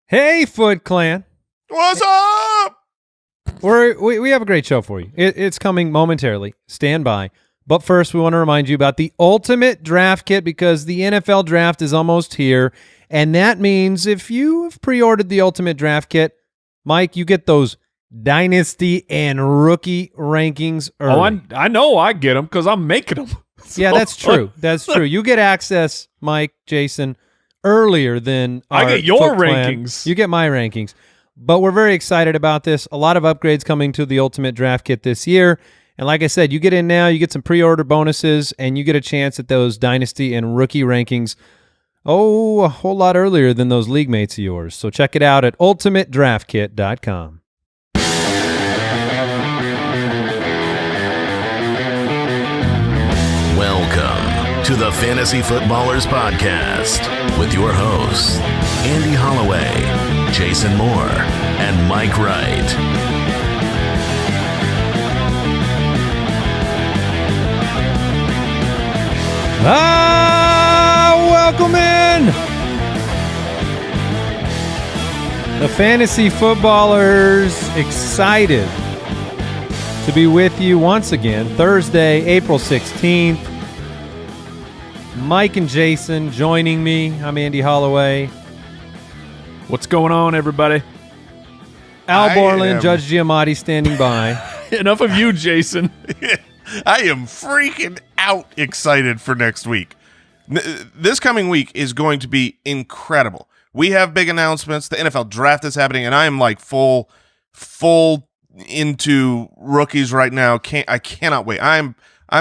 Hey, Foot Clan. What's up? We have a great show for you. It's coming momentarily. Stand by. But first, we want to remind you about the Ultimate Draft Kit because the NFL Draft is almost here. And that means if you have pre-ordered the Ultimate Draft Kit, Mike, you get those Dynasty and Rookie rankings early. Oh, I know I get them because I'm making them. So, yeah, that's true. That's true. You get access, Mike, Jason, earlier than I our get your Foot Clan. rankings. You get my rankings. But we're very excited about this. A lot of upgrades coming to the Ultimate Draft Kit this year. And like I said, you get in now, you get some pre-order bonuses, and you get a chance at those Dynasty and Rookie rankings, a whole lot earlier than those league mates of yours. So check it out at ultimatedraftkit.com. Welcome to the Fantasy Footballers Podcast with your hosts, Andy Holloway, Jason Moore, and Mike Wright. Welcome in. The Fantasy Footballers, excited to be with you once again. Thursday, April 16th. Mike and Jason joining me. I'm Andy Holloway. What's going on, everybody? Al Borland, Judge Giamatti standing by. Enough of you, Jason. I am freaking out excited for next week. This coming week is going to be incredible. We have big announcements. The NFL draft is happening, and I am like full into rookies right now. I cannot wait. I'm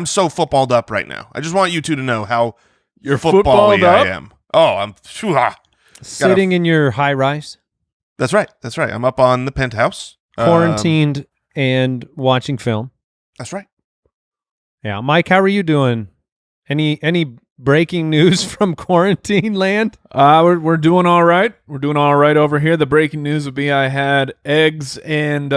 so footballed up right now. I just want you two to know how You're football-y footballed I up? am. Oh, I'm Sitting in your high rise, That's right. I'm up on the penthouse. quarantined and watching film. That's right. Yeah, Mike, how are you doing? Any breaking news from quarantine land? We're doing all right. We're doing all right over here. The breaking news would be I had eggs and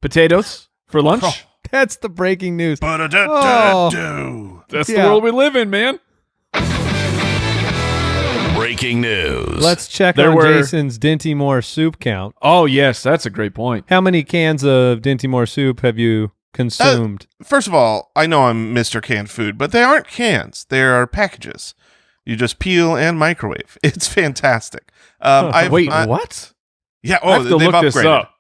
potatoes for lunch. Oh. That's the breaking news. That's the world we live in, man. Breaking news. Let's check There on were- Jason's Dinty Moore soup count. Oh, yes, that's a great point. How many cans of Dinty Moore soup have you consumed? First of all, I know I'm Mr. Canned Food, but they aren't cans. They are packages. You just peel and microwave. It's fantastic. What? Yeah. I have to they've look this upgraded. up.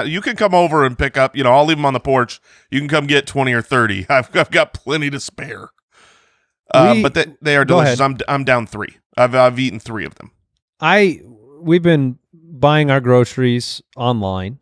You can come over and pick up. I'll leave them on the porch. You can come get 20 or 30. I've got plenty to spare. But they are Go delicious. ahead. I'm down 3. I've eaten 3 of them. We've been buying our groceries online,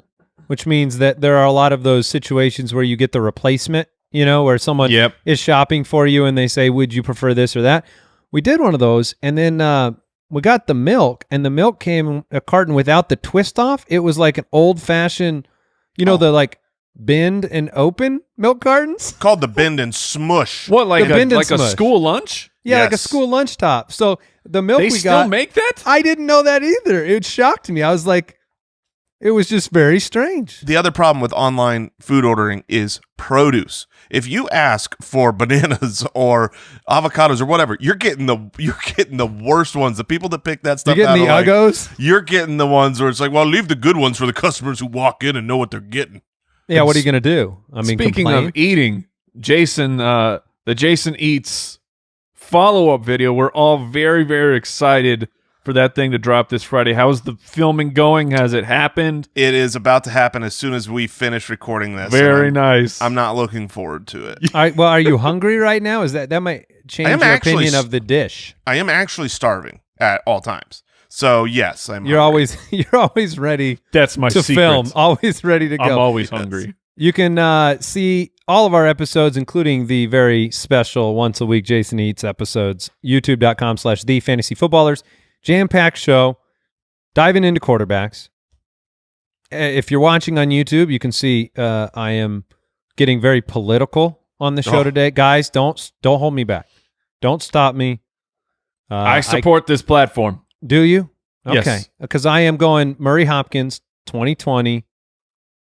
which means that there are a lot of those situations where you get the replacement, where someone Yep. is shopping for you and they say, would you prefer this or that? We did one of those, and then we got the milk, and the milk came a carton without the twist off. It was like an old-fashioned, the like bend and open milk cartons. Called the Bend and Smush. What, like The Bend and a Smush. school lunch? Yeah, like a Yes. school lunch top. So the milk They we still got, make that? I didn't know that either. It shocked me. I was like, it was just very strange. The other problem with online food ordering is produce. If you ask for bananas or avocados or whatever, you're getting the worst ones. The people that pick that stuff You're getting out the are like, uggos? you're getting the ones where it's like, well, leave the good ones for the customers who walk in and know what they're getting. Yeah, what are you going to do? Speaking complain? of eating, Jason, the Jason Eats follow-up video, we're all very, very excited for that thing to drop this Friday. How's the filming going? Has it happened? It is about to happen as soon as we finish recording this. Very and nice. I'm not looking forward to it. All right, well, are you hungry right now? That might change am your actually opinion of the dish. I am actually starving at all times. So yes, You're hungry. always ready That's my to secret. film, always ready to go. I'm always hungry. You can see all of our episodes, including the very special once a week Jason Eats episodes, youtube.com/thefantasyfootballers. Jam-packed show, diving into quarterbacks. If you're watching on YouTube, you can see I am getting very political on the show today. Guys, don't hold me back. Don't stop me. I support this platform. Do you? Yes. Okay. Because I am going Murray Hopkins 2020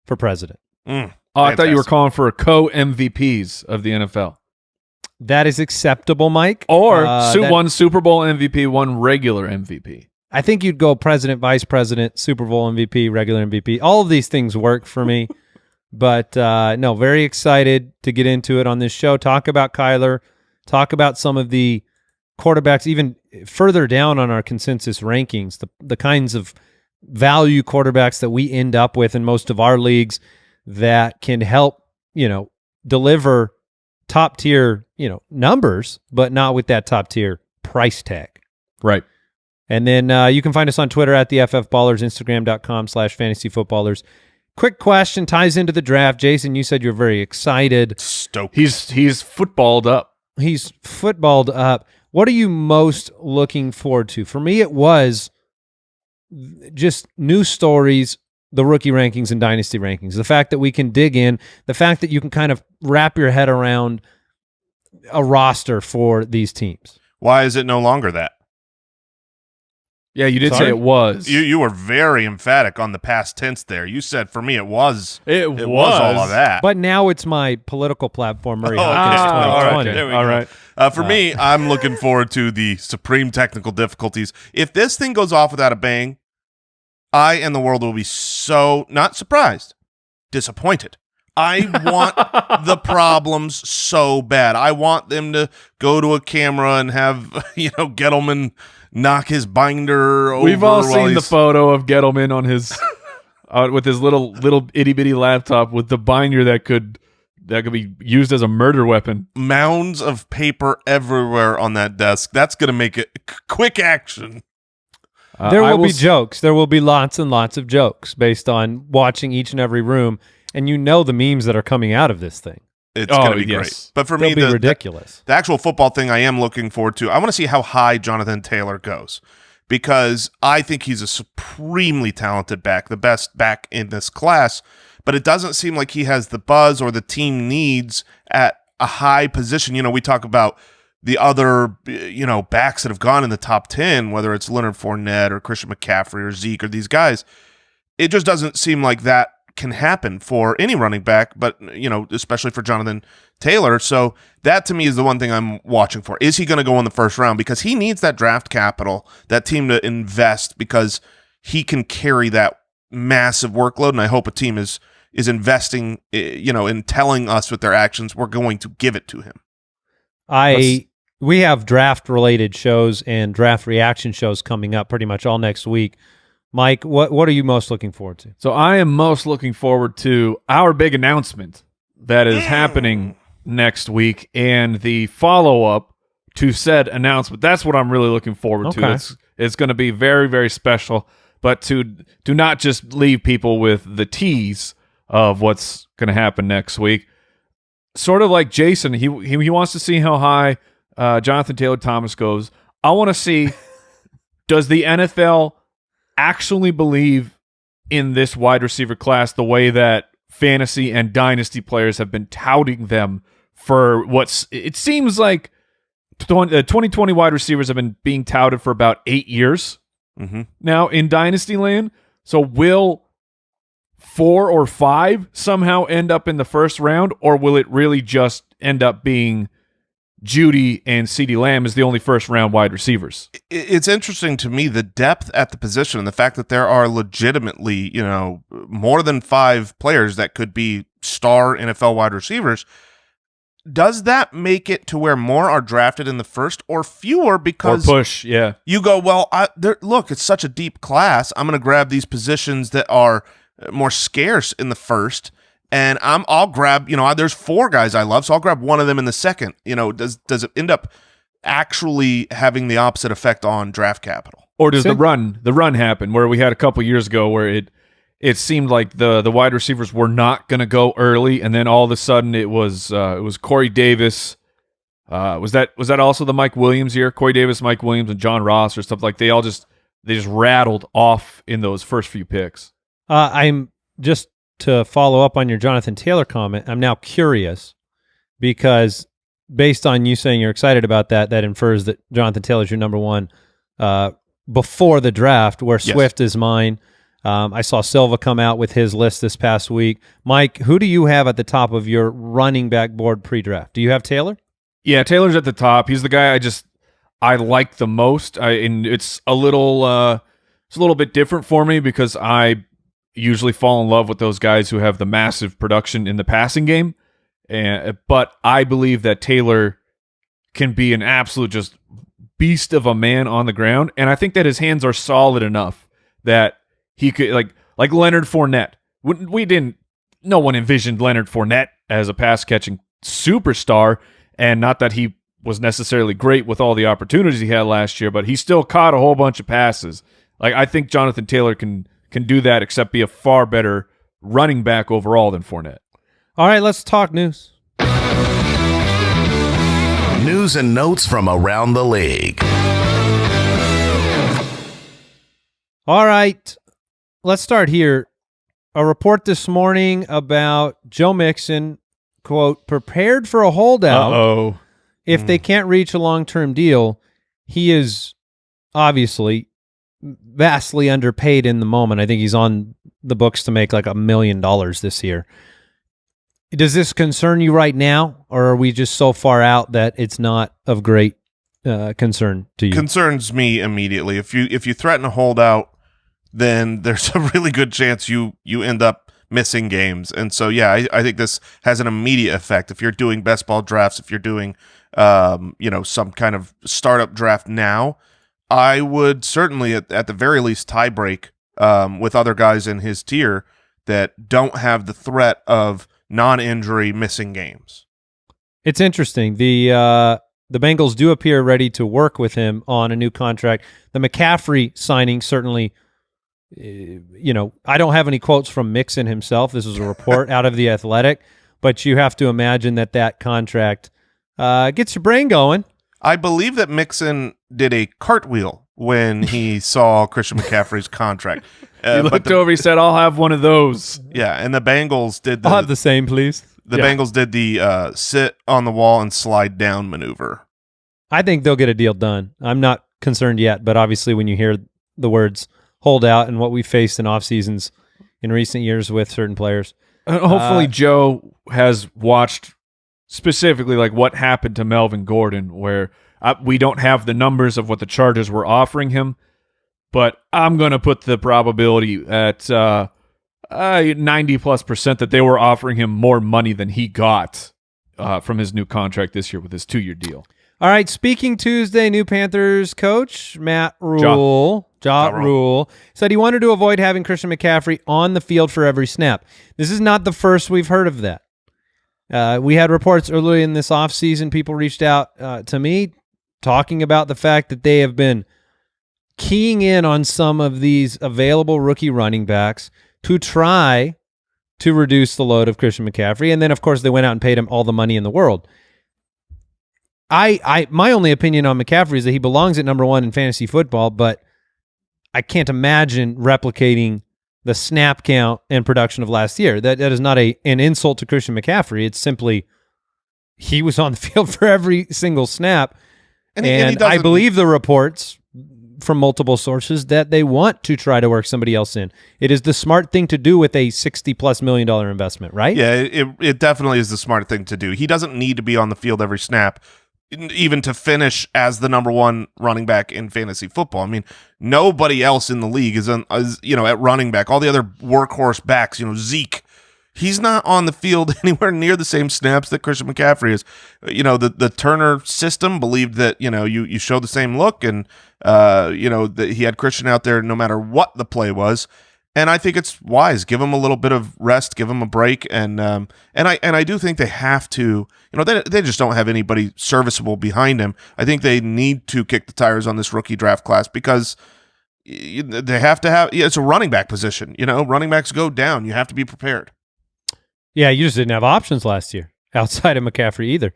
for president. Oh, I thought you were Fantastic. calling for co-MVPs of the NFL. That is acceptable, Mike. Or that- one Super Bowl MVP, one regular MVP. I think you'd go president, vice president, Super Bowl MVP, regular MVP. All of these things work for me. But no, very excited to get into it on this show. Talk about Kyler. Talk about some of the quarterbacks even further down on our consensus rankings, the kinds of value quarterbacks that we end up with in most of our leagues that can help, deliver top tier, numbers, but not with that top tier price tag. Right. And then you can find us on Twitter at the FF Ballers, Instagram.com/fantasyfootballers. Quick question ties into the draft. Jason, you said you're very excited. Stoked. He's footballed up. He's footballed up. What are you most looking forward to? For me, it was just news stories, the rookie rankings and dynasty rankings. The fact that we can dig in, the fact that you can kind of wrap your head around a roster for these teams. Why is it no longer that? Yeah, you did Sorry? say it was. You were very emphatic on the past tense there. You said for me it was. It was all of that. But now it's my political platform, Murray Oh, Hopkins okay. All right, 2020. there we All go. right. For me, I'm looking forward to the supreme technical difficulties. If this thing goes off without a bang, I and the world will be so not surprised, disappointed. I want the problems so bad. I want them to go to a camera and have Gettleman knock his binder over. We've all while seen the he's- photo of Gettleman on his with his little itty bitty laptop with the binder that could be used as a murder weapon. mounds of paper everywhere on that desk. That's going to make it quick action. There I will be s- jokes. There will be lots and lots of jokes based on watching each and every room, and the memes that are coming out of this thing. It's Oh, going to be yes. great. But for They'll me, be the ridiculous. actual football thing I am looking forward to, I want to see how high Jonathan Taylor goes because I think he's a supremely talented back, the best back in this class, but it doesn't seem like he has the buzz or the team needs at a high position. We talk about the other, backs that have gone in the top 10, whether it's Leonard Fournette or Christian McCaffrey or Zeke or these guys. It just doesn't seem like that can happen for any running back, but, especially for Jonathan Taylor. So that to me is the one thing I'm watching for. Is he going to go in the first round? Because he needs that draft capital, that team to invest because he can carry that massive workload. And I hope a team is investing, in telling us with their actions, we're going to give it to him. We have draft related shows and draft reaction shows coming up pretty much all next week. Mike, what are you most looking forward to? So I am most looking forward to our big announcement that is happening next week and the follow-up to said announcement. That's what I'm really looking forward to. Okay. It's going to be very, very special, but to not just leave people with the tease of what's going to happen next week. Sort of like Jason, he wants to see how high Jonathan Taylor Thomas goes. I want to see, does the NFL actually believe in this wide receiver class the way that fantasy and dynasty players have been touting them for it seems like 2020 wide receivers have been being touted for about 8 years now in dynasty land. So will 4 or 5 somehow end up in the first round, or will it really just end up being Judy and CeeDee Lamb as the only first-round wide receivers? It's interesting to me, the depth at the position and the fact that there are legitimately, more than 5 players that could be star NFL wide receivers. Does that make it to where more are drafted in the first or fewer? Because Or push, yeah. you go, well, look, it's such a deep class. I'm going to grab these positions that are more scarce in the first. And I'll grab, there's 4 guys I love, so I'll grab one of them in the second. Does it end up actually having the opposite effect on draft capital? Or does the run happen where we had a couple years ago where it seemed like the wide receivers were not going to go early, and then all of a sudden it was Corey Davis. Was that also the Mike Williams year? Corey Davis, Mike Williams, and John Ross or stuff like they just rattled off in those first few picks. I'm just to follow up on your Jonathan Taylor comment. I'm now curious because based on you saying you're excited about that infers that Jonathan Taylor's your number one before the draft, where Yes. Swift is mine. I saw Silva come out with his list this past week. Mike, who do you have at the top of your running back board pre-draft? Do you have Taylor? Yeah, Taylor's at the top. He's the guy I like the most. And it's a little bit different for me because I usually fall in love with those guys who have the massive production in the passing game. But I believe that Taylor can be an absolute just beast of a man on the ground, and I think that his hands are solid enough that he could like Leonard Fournette. No one envisioned Leonard Fournette as a pass catching superstar, and not that he was necessarily great with all the opportunities he had last year, but he still caught a whole bunch of passes. Like, I think Jonathan Taylor can do that, except be a far better running back overall than Fournette. All right, let's talk news. News and notes from around the league. All right, let's start here. A report this morning about Joe Mixon, quote, prepared for a holdout if they can't reach a long-term deal. He is obviously vastly underpaid in the moment. I think he's on the books to make like $1 million this year. Does this concern you right now, or are we just so far out that it's not of great concern to you? Concerns me immediately. If you threaten a holdout, then there's a really good chance you end up missing games. And so, yeah, I think this has an immediate effect. If you're doing best ball drafts, if you're doing some kind of startup draft now, I would certainly at the very least tie break with other guys in his tier that don't have the threat of non-injury missing games. It's interesting. The Bengals do appear ready to work with him on a new contract. The McCaffrey signing certainly, I don't have any quotes from Mixon himself. This is a report out of The Athletic, but you have to imagine that contract gets your brain going. I believe that Mixon did a cartwheel when he saw Christian McCaffrey's contract. He looked over, he said, I'll have one of those. Yeah, and the Bengals did I'll have the same, please. The Bengals did the sit on the wall and slide down maneuver. I think they'll get a deal done. I'm not concerned yet, but obviously when you hear the words holdout and what we faced in off seasons in recent years with certain players. Hopefully Joe has watched specifically like what happened to Melvin Gordon, where we don't have the numbers of what the Chargers were offering him, but I'm going to put the probability at 90+% that they were offering him more money than he got from his new contract this year with his 2-year deal. All right, speaking Tuesday, new Panthers coach Matt Rule, Ja Rule, said he wanted to avoid having Christian McCaffrey on the field for every snap. This is not the first we've heard of that. We had reports earlier in this offseason. People reached out to me talking about the fact that they have been keying in on some of these available rookie running backs to try to reduce the load of Christian McCaffrey. And then, of course, they went out and paid him all the money in the world. My only opinion on McCaffrey is that he belongs at number 1 in fantasy football, but I can't imagine replicating the snap count and production of last year. That is not an insult to Christian McCaffrey. It's simply he was on the field for every single snap. And I believe the reports from multiple sources that they want to try to work somebody else in. It is the smart thing to do with a $60+ million investment, right? Yeah, it definitely is the smart thing to do. He doesn't need to be on the field every snap, even to finish as the number 1 running back in fantasy football. I mean, nobody else in the league is at running back. All the other workhorse backs, Zeke, he's not on the field anywhere near the same snaps that Christian McCaffrey is. The Turner system believed that, you show the same look and, that he had Christian out there no matter what the play was. And I think it's wise. Give him a little bit of rest, give him a break. And I do think they have to, they just don't have anybody serviceable behind him. I think they need to kick the tires on this rookie draft class because they have to have, it's a running back position. Running backs go down. You have to be prepared. Yeah, you just didn't have options last year outside of McCaffrey either.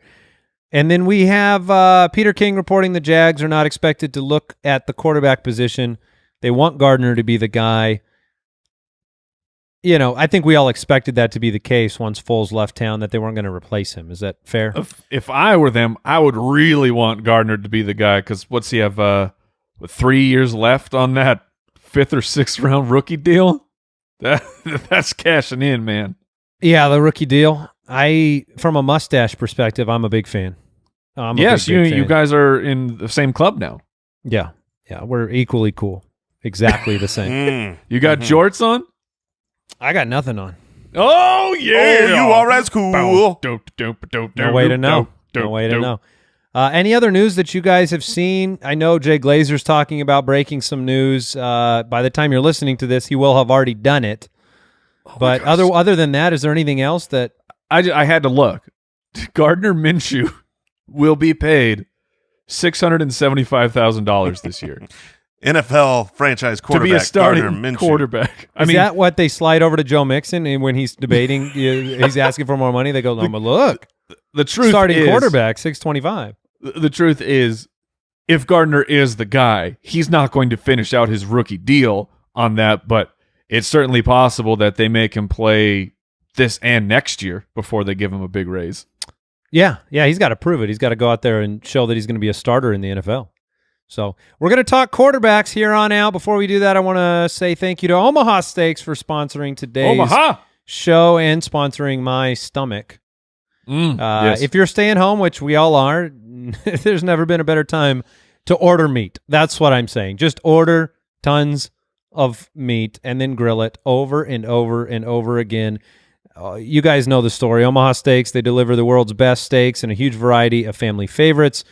And then we have Peter King reporting the Jags are not expected to look at the quarterback position. They want Gardner to be the guy. I think we all expected that to be the case once Foles left town, that they weren't going to replace him. Is that fair? If I were them, I would really want Gardner to be the guy because what's he have 3 years left on that 5th or 6th round rookie deal? That's cashing in, man. Yeah, the rookie deal. From a mustache perspective, I'm a big fan. I'm a Yes, big you fan. guys are in the same club now. Yeah, we're equally cool. Exactly the same. Mm. You got jorts on? I got nothing on. Oh, yeah. Oh, you are as cool. No way to know. No way to know. Any other news that you guys have seen? I know Jay Glazer's talking about breaking some news. By the time you're listening to this, he will have already done it. But other than that, is there anything else that... I had to look. Gardner Minshew will be paid $675,000 this year NFL franchise to quarterback be a starting Gardner Minshew. quarterback. Is that what they slide over to Joe Mixon and when he's debating, he's asking for more money? They go, no, but look, The truth starting is, quarterback, 625. The truth is, if Gardner is the guy, he's not going to finish out his rookie deal on that, but it's certainly possible that they make him play this and next year before they give him a big raise. Yeah, he's got to prove it. He's got to go out there and show that he's going to be a starter in the NFL. So we're going to talk quarterbacks here on out. Before we do that, I want to say thank you to Omaha Steaks for sponsoring today's show and sponsoring my stomach. Yes. If you're staying home, which we all are, there's never been a better time to order meat. That's what I'm saying. Just order tons of meat and then grill it over and over and over again. You guys know the story. Omaha Steaks, they deliver the world's best steaks and a huge variety of family favorites.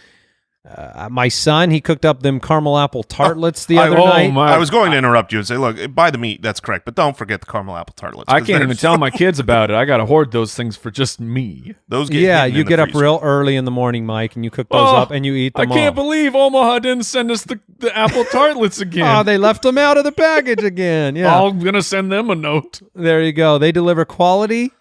My son, he cooked up them caramel apple tartlets the other night. I was going to interrupt you and say, look, buy the meat, that's correct, but don't forget the caramel apple tartlets. I can't even tell my kids about it. I got to hoard those things for just me. Those get Yeah, hidden you in the get up freezer. real early in the morning, Mike, and you cook those up and you eat them I can't all. believe Omaha didn't send us the apple tartlets again. Oh, they left them out of the package again. Yeah. I'm going to send them a note. There you go. They deliver quality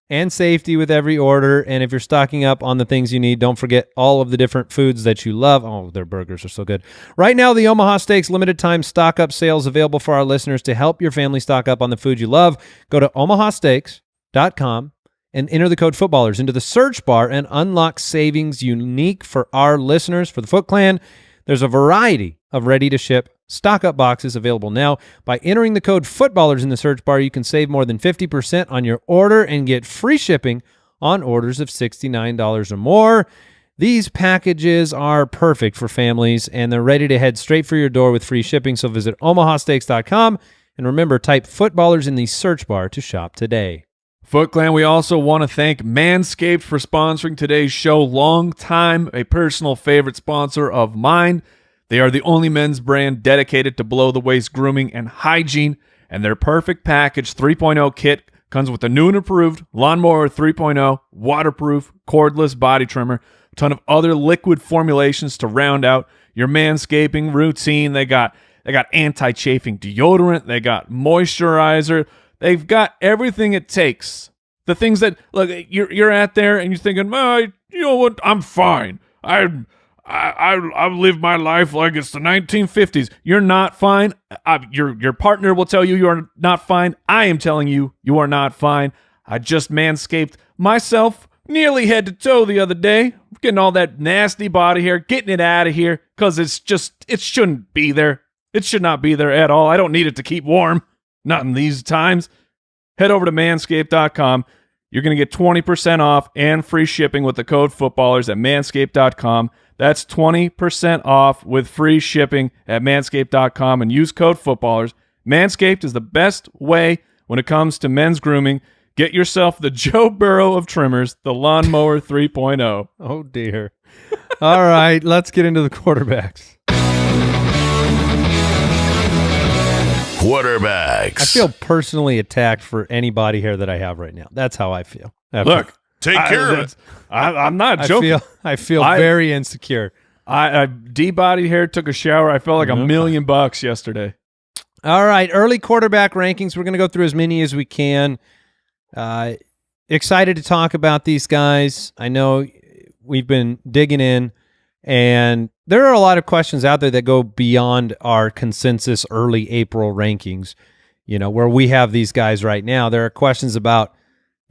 and safety with every order. And if you're stocking up on the things you need, don't forget all of the different foods that you love. Oh, their burgers are so good. Right now, the Omaha Steaks limited time stock up sales available for our listeners to help your family stock up on the food you love. Go to omahasteaks.com and enter the code footballers into the search bar and unlock savings unique for our listeners. For the Foot Clan, there's a variety of ready-to-ship stock-up boxes available now. By entering the code footballers in the search bar, you can save more than 50% on your order and get free shipping on orders of $69 or more. These packages are perfect for families, and they're ready to head straight for your door with free shipping. So visit omahasteaks.com, and remember, type footballers in the search bar to shop today. Foot Clan, we also want to thank Manscaped for sponsoring today's show. Long time, a personal favorite sponsor of mine. They are the only men's brand dedicated to below-the-waist grooming and hygiene, and their Perfect Package 3.0 kit comes with a new and improved Lawnmower 3.0, waterproof, cordless body trimmer, a ton of other liquid formulations to round out your manscaping routine. They got anti-chafing deodorant. They got moisturizer. They've got everything it takes. The things that, look, you're at there and you're thinking, you know what, I'm fine. I live my life like it's the 1950s. You're not fine. Your partner will tell you you are not fine. I am telling you you are not fine. I just manscaped myself nearly head to toe the other day, getting all that nasty body hair, getting it out of here because it shouldn't be there. It should not be there at all. I don't need it to keep warm. Not in these times. Head over to manscaped.com. You're going to get 20% off and free shipping with the code footballers at manscaped.com. That's 20% off with free shipping at manscaped.com and use code footballers. Manscaped is the best way when it comes to men's grooming. Get yourself the Joe Burrow of trimmers, the Lawnmower 3.0. Oh, dear. All right, let's get into the quarterbacks. Quarterbacks. I feel personally attacked for any body hair that I have right now. That's how I feel. Look, Take care of it. I'm not joking. I feel very insecure. I de-bodied hair, took a shower. I felt like $1 million yesterday. All right, early quarterback rankings. We're going to go through as many as we can. Excited to talk about these guys. I know we've been digging in, and there are a lot of questions out there that go beyond our consensus early April rankings, where we have these guys right now. There are questions about,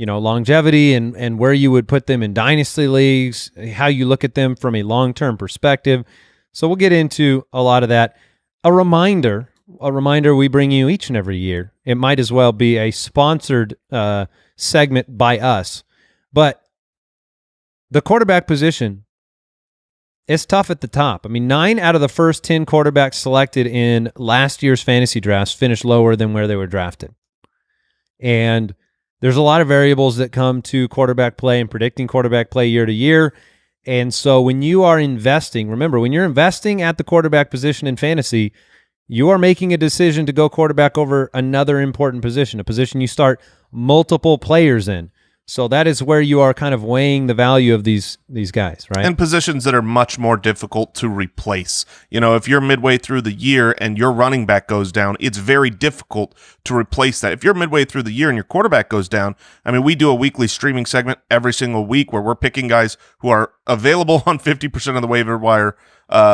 longevity and where you would put them in dynasty leagues, how you look at them from a long-term perspective. So we'll get into a lot of that. A reminder we bring you each and every year. It might as well be a sponsored segment by us. But the quarterback position it's tough at the top. I mean, 9 out of the first 10 quarterbacks selected in last year's fantasy drafts finished lower than where they were drafted. And there's a lot of variables that come to quarterback play and predicting quarterback play year to year. And so when you are investing, remember, when you're investing at the quarterback position in fantasy, you are making a decision to go quarterback over another important position, a position you start multiple players in. So that is where you are kind of weighing the value of these guys, right? And positions that are much more difficult to replace. You know, if you're midway through the year and your running back goes down, it's very difficult to replace that. If you're midway through the year and your quarterback goes down, I mean, we do a weekly streaming segment every single week where we're picking guys who are available on 50% of the waiver wire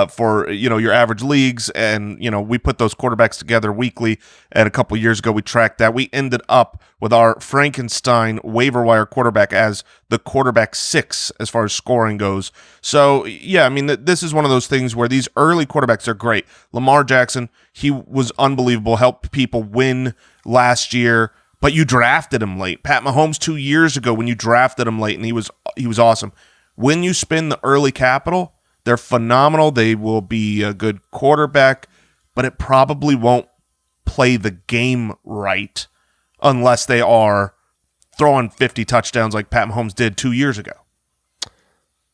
for, you know, your average leagues. And, you know, we put those quarterbacks together weekly. And a couple years ago, we tracked that. We ended up with our Frankenstein waiver wire quarterback as the quarterback 6 as far as scoring goes. So, yeah, I mean, this is one of those things where these early quarterbacks are great. Lamar Jackson, he was unbelievable, helped people win last year, but you drafted him late. Pat Mahomes 2 years ago when you drafted him late, and he was awesome. When you spend the early capital, they're phenomenal. They will be a good quarterback, but it probably won't play the game right unless they are throwing 50 touchdowns like Pat Mahomes did 2 years ago.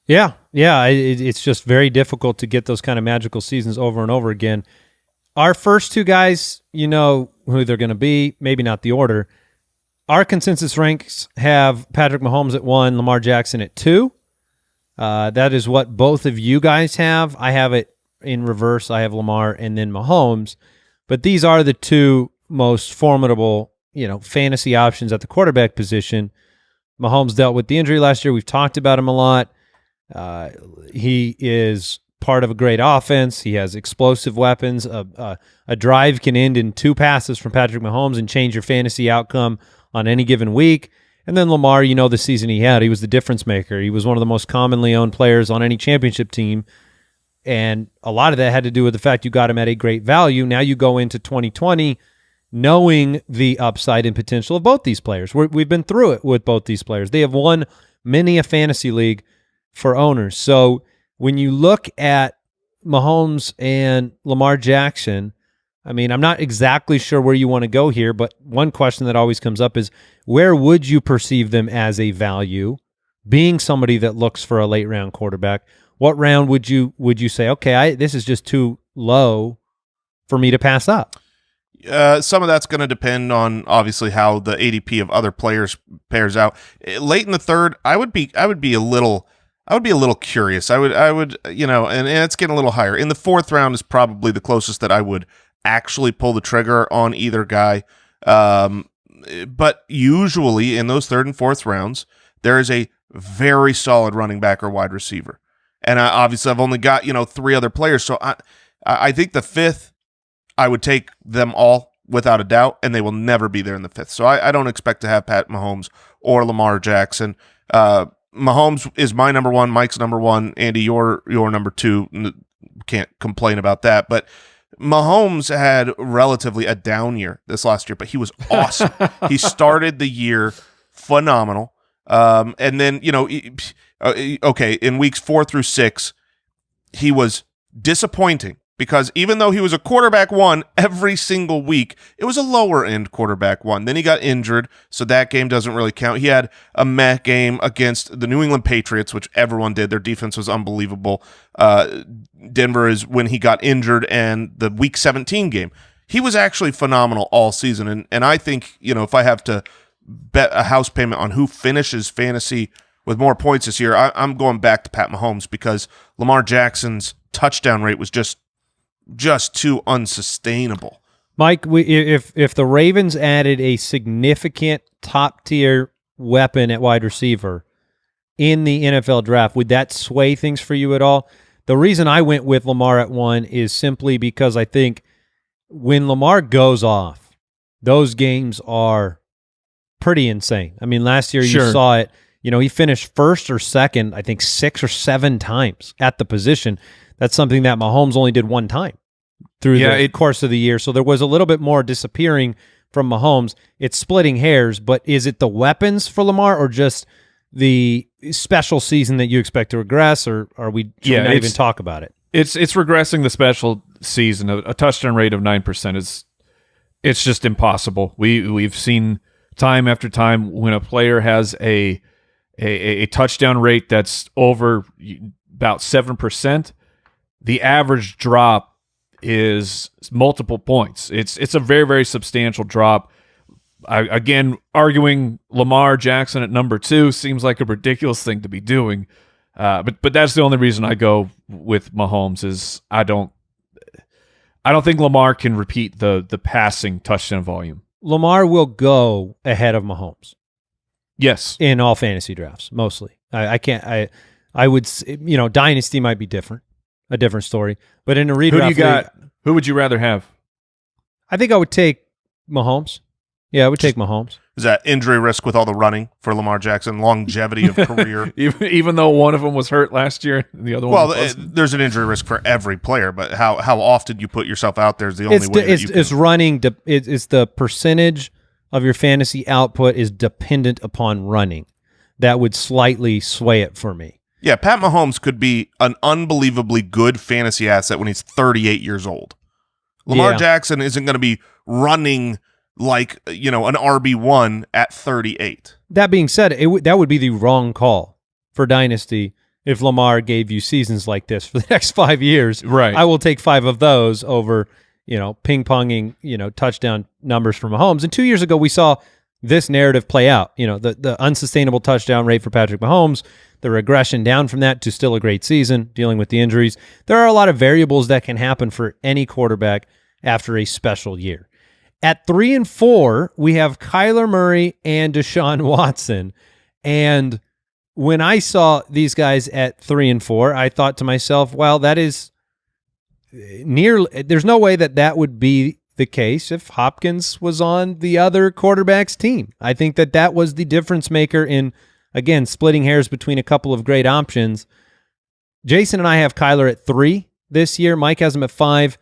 Yeah. It's just very difficult to get those kind of magical seasons over and over again. Our first two guys, you know who they're going to be, maybe not the order. Our consensus ranks have Patrick Mahomes at 1, Lamar Jackson at 2. That is what both of you guys have. I have it in reverse. I have Lamar and then Mahomes. But these are the two most formidable, you know, fantasy options at the quarterback position. Mahomes dealt with the injury last year. We've talked about him a lot. He is part of a great offense. He has explosive weapons. A drive can end in 2 passes from Patrick Mahomes and change your fantasy outcome on any given week. And then Lamar, you know the season he had. He was the difference maker. He was one of the most commonly owned players on any championship team. And a lot of that had to do with the fact you got him at a great value. Now you go into 2020 knowing the upside and potential of both these players. We've been through it with both these players. They have won many a fantasy league for owners. So when you look at Mahomes and Lamar Jackson, I mean, I'm not exactly sure where you want to go here, but one question that always comes up is where would you perceive them as a value, being somebody that looks for a late round quarterback? What round would you say, okay, this is just too low for me to pass up? Some of that's going to depend on obviously how the ADP of other players pairs out. Late in the third, I would be a little curious. I would, you know, and it's getting a little higher. In the fourth round is probably the closest that I would actually pull the trigger on either guy. But usually in those third and fourth rounds, there is a very solid running back or wide receiver. And obviously I've only got, you know, 3 other players. So I think the fifth, I would take them all without a doubt, and they will never be there in the fifth. So I don't expect to have Pat Mahomes or Lamar Jackson. Mahomes is my number 1, Mike's number 1, Andy, your number 2. Can't complain about that. But Mahomes had relatively a down year this last year, but he was awesome. He started the year phenomenal. And then, you know, okay, in weeks 4 through 6, he was disappointing because even though he was a quarterback 1 every single week, it was a lower end quarterback 1. Then he got injured, so that game doesn't really count. He had a meh game against the New England Patriots, which everyone did. Their defense was unbelievable. Denver is when he got injured, and the Week 17 game. He was actually phenomenal all season, and I think, you know, if I have to bet a house payment on who finishes fantasy with more points this year, I'm going back to Pat Mahomes because Lamar Jackson's touchdown rate was just too unsustainable. Mike, if the Ravens added a significant top-tier weapon at wide receiver in the NFL draft, would that sway things for you at all? The reason I went with Lamar at 1 is simply because I think when Lamar goes off, those games are pretty insane. I mean, last year you saw it. You know, he finished first or second, I think 6 or 7 times at the position. That's something that Mahomes only did 1 time through the course of the year. So there was a little bit more disappearing from Mahomes. It's splitting hairs, but is it the weapons for Lamar or just the special season that you expect to regress, or are we should we not even talk about it? It's regressing the special season. A touchdown rate of 9% it's just impossible. We've seen time after time when a player has a touchdown rate that's over about 7%, the average drop is multiple points. It's a very, very substantial drop. Again, arguing Lamar Jackson at number 2 seems like a ridiculous thing to be doing. But that's the only reason I go with Mahomes is I don't think Lamar can repeat the passing touchdown volume. Lamar will go ahead of Mahomes. Yes. In all fantasy drafts, mostly. I would, Dynasty might be different, a different story. But in a redraft, who do you got? Who would you rather have? I think I would take Mahomes. Yeah, I would take Mahomes. Is that injury risk with all the running for Lamar Jackson, longevity of career? Even though one of them was hurt last year, and the other one wasn't. There's an injury risk for every player, but how often you put yourself out there is the only way that you can. It's running. It's the percentage of your fantasy output is dependent upon running. That would slightly sway it for me. Yeah, Pat Mahomes could be an unbelievably good fantasy asset when he's 38 years old. Lamar Jackson isn't going to be running like, an RB1 at 38. That being said, that would be the wrong call for Dynasty if Lamar gave you seasons like this for the next 5 years. Right. I will take 5 of those over, ping-ponging, touchdown numbers for Mahomes. And 2 years ago, we saw this narrative play out. The unsustainable touchdown rate for Patrick Mahomes, the regression down from that to still a great season, dealing with the injuries. There are a lot of variables that can happen for any quarterback after a special year. At 3 and 4, we have Kyler Murray and Deshaun Watson. And when I saw these guys at 3 and 4, I thought to myself, well, that is there's no way that would be the case if Hopkins was on the other quarterback's team. I think that was the difference maker in, again, splitting hairs between a couple of great options. Jason and I have Kyler at 3 this year. Mike has him at 5.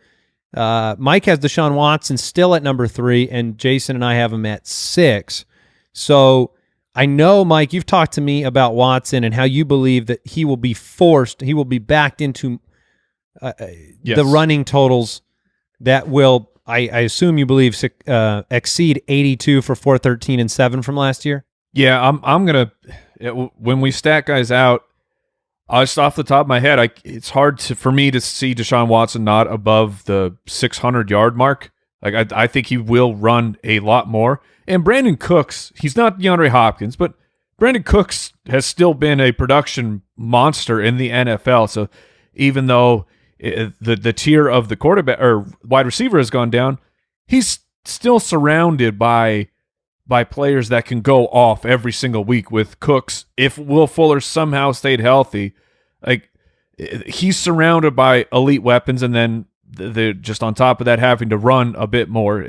Mike has Deshaun Watson still at number 3, and Jason and I have him at 6. So I know, Mike, you've talked to me about Watson and how you believe that he will be backed into the running totals that will, I assume you believe, exceed 82 for 413 and 7 from last year? Yeah, I'm going to, when we stack guys out, just off the top of my head, it's hard for me to see Deshaun Watson not above the 600-yard mark. Like I think he will run a lot more. And Brandon Cooks, he's not DeAndre Hopkins, but Brandon Cooks has still been a production monster in the NFL. So even though the tier of the quarterback or wide receiver has gone down, he's still surrounded by players that can go off every single week with Cooks. If Will Fuller somehow stayed healthy, like he's surrounded by elite weapons, and then they're just on top of that having to run a bit more.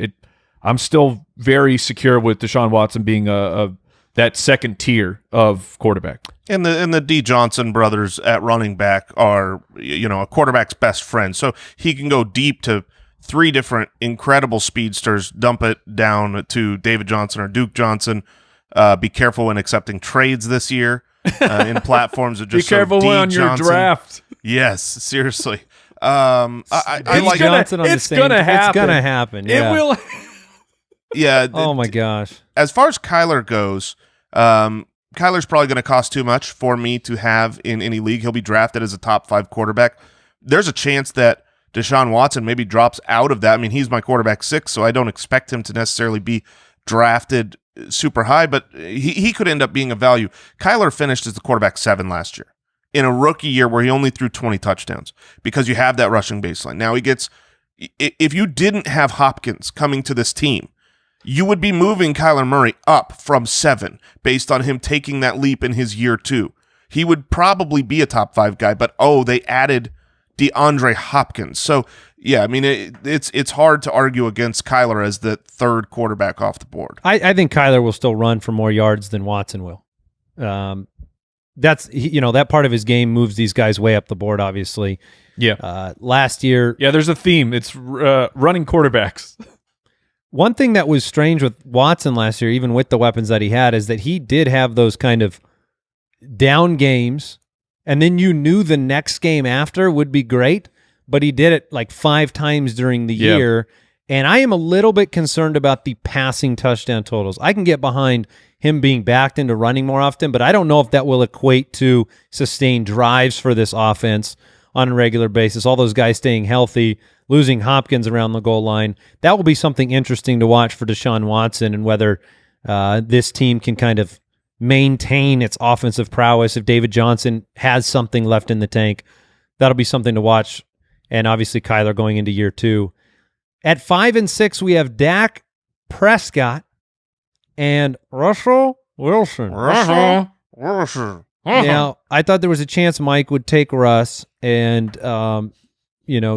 I'm still very secure with Deshaun Watson being that second tier of quarterback. And the D. Johnson brothers at running back are, a quarterback's best friend. So he can go deep to 3 different incredible speedsters, dump it down to David Johnson or Duke Johnson. Be careful when accepting trades this year in platforms of just be careful D. on Johnson. your draft. Yes, seriously. I like Johnson on it's the same. Gonna happen. It's gonna happen. Yeah. It will. Yeah. Oh my gosh. As far as Kyler goes, Kyler's probably going to cost too much for me to have in any league. He'll be drafted as a top 5 quarterback. There's a chance that Deshaun Watson maybe drops out of that. I mean, he's my quarterback 6, so I don't expect him to necessarily be drafted super high, but he could end up being a value. Kyler finished as the quarterback 7 last year in a rookie year where he only threw 20 touchdowns because you have that rushing baseline. Now if you didn't have Hopkins coming to this team, you would be moving Kyler Murray up from 7 based on him taking that leap in his year 2. He would probably be a top 5 guy, but they added DeAndre Hopkins. So, yeah, I mean, it's hard to argue against Kyler as the 3rd quarterback off the board. I think Kyler will still run for more yards than Watson will. That's that part of his game moves these guys way up the board, obviously. Yeah. Last year. Yeah, there's a theme. It's running quarterbacks. One thing that was strange with Watson last year, even with the weapons that he had, is that he did have those kind of down games, and then you knew the next game after would be great, but he did it like 5 times during the year. And I am a little bit concerned about the passing touchdown totals. I can get behind him being backed into running more often, but I don't know if that will equate to sustained drives for this offense on a regular basis. All those guys staying healthy, losing Hopkins around the goal line. That will be something interesting to watch for Deshaun Watson, and whether this team can kind of maintain its offensive prowess. If David Johnson has something left in the tank, that'll be something to watch. And obviously Kyler going into year 2. At 5 and 6, we have Dak Prescott and Russell Wilson. Now, I thought there was a chance Mike would take Russ and,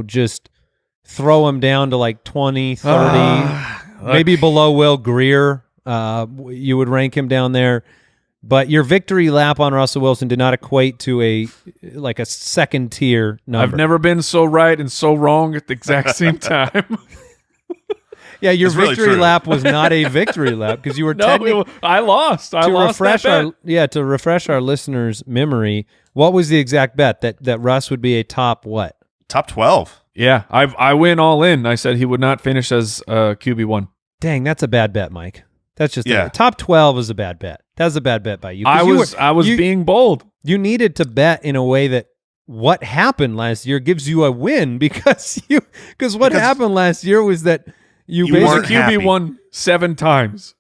just throw him down to like 20, 30, maybe below Will Greer. You would rank him down there. But your victory lap on Russell Wilson did not equate to a second tier number. I've never been so right and so wrong at the exact same time. Yeah, your It's really victory true. lap was not a victory lap because you were I lost. I lost that bet. To refresh our listeners' memory. What was the exact bet that Russ would be a top what? Top 12. Yeah, I went all in. I said he would not finish as QB1. Dang, that's a bad bet, Mike. That's just Yeah. top 12 is a bad bet. That was a bad bet by you. I was being bold. You needed to bet in a way that what happened last year gives you a win because what happened last year was that you You weren't basically happy. QB1 7 times.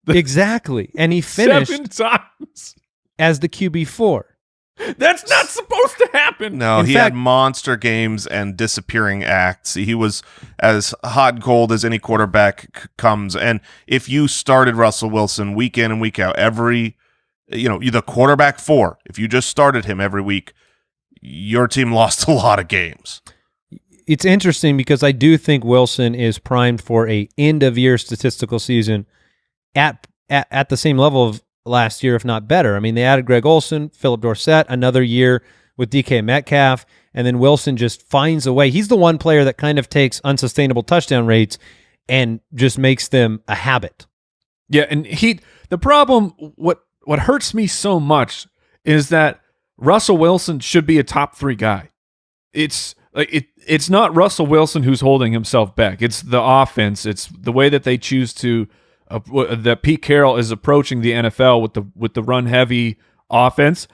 exactly, and he finished 7 times. as the QB4. That's not supposed to happen. No, In he fact- had monster games and disappearing acts. He was as hot and cold as any quarterback comes. And if you started Russell Wilson week in and week out, the quarterback 4, if you just started him every week, your team lost a lot of games. It's interesting because I do think Wilson is primed for a end-of-year statistical season at the same level of last year, if not better. I mean, they added Greg Olsen, Philip Dorsett, another year with DK Metcalf, and then Wilson just finds a way. He's the one player that kind of takes unsustainable touchdown rates and just makes them a habit. Yeah, and the problem, what hurts me so much is that Russell Wilson should be a top 3 guy. It's not Russell Wilson who's holding himself back. It's the offense. It's the way that they choose to that Pete Carroll is approaching the NFL with the run heavy offense.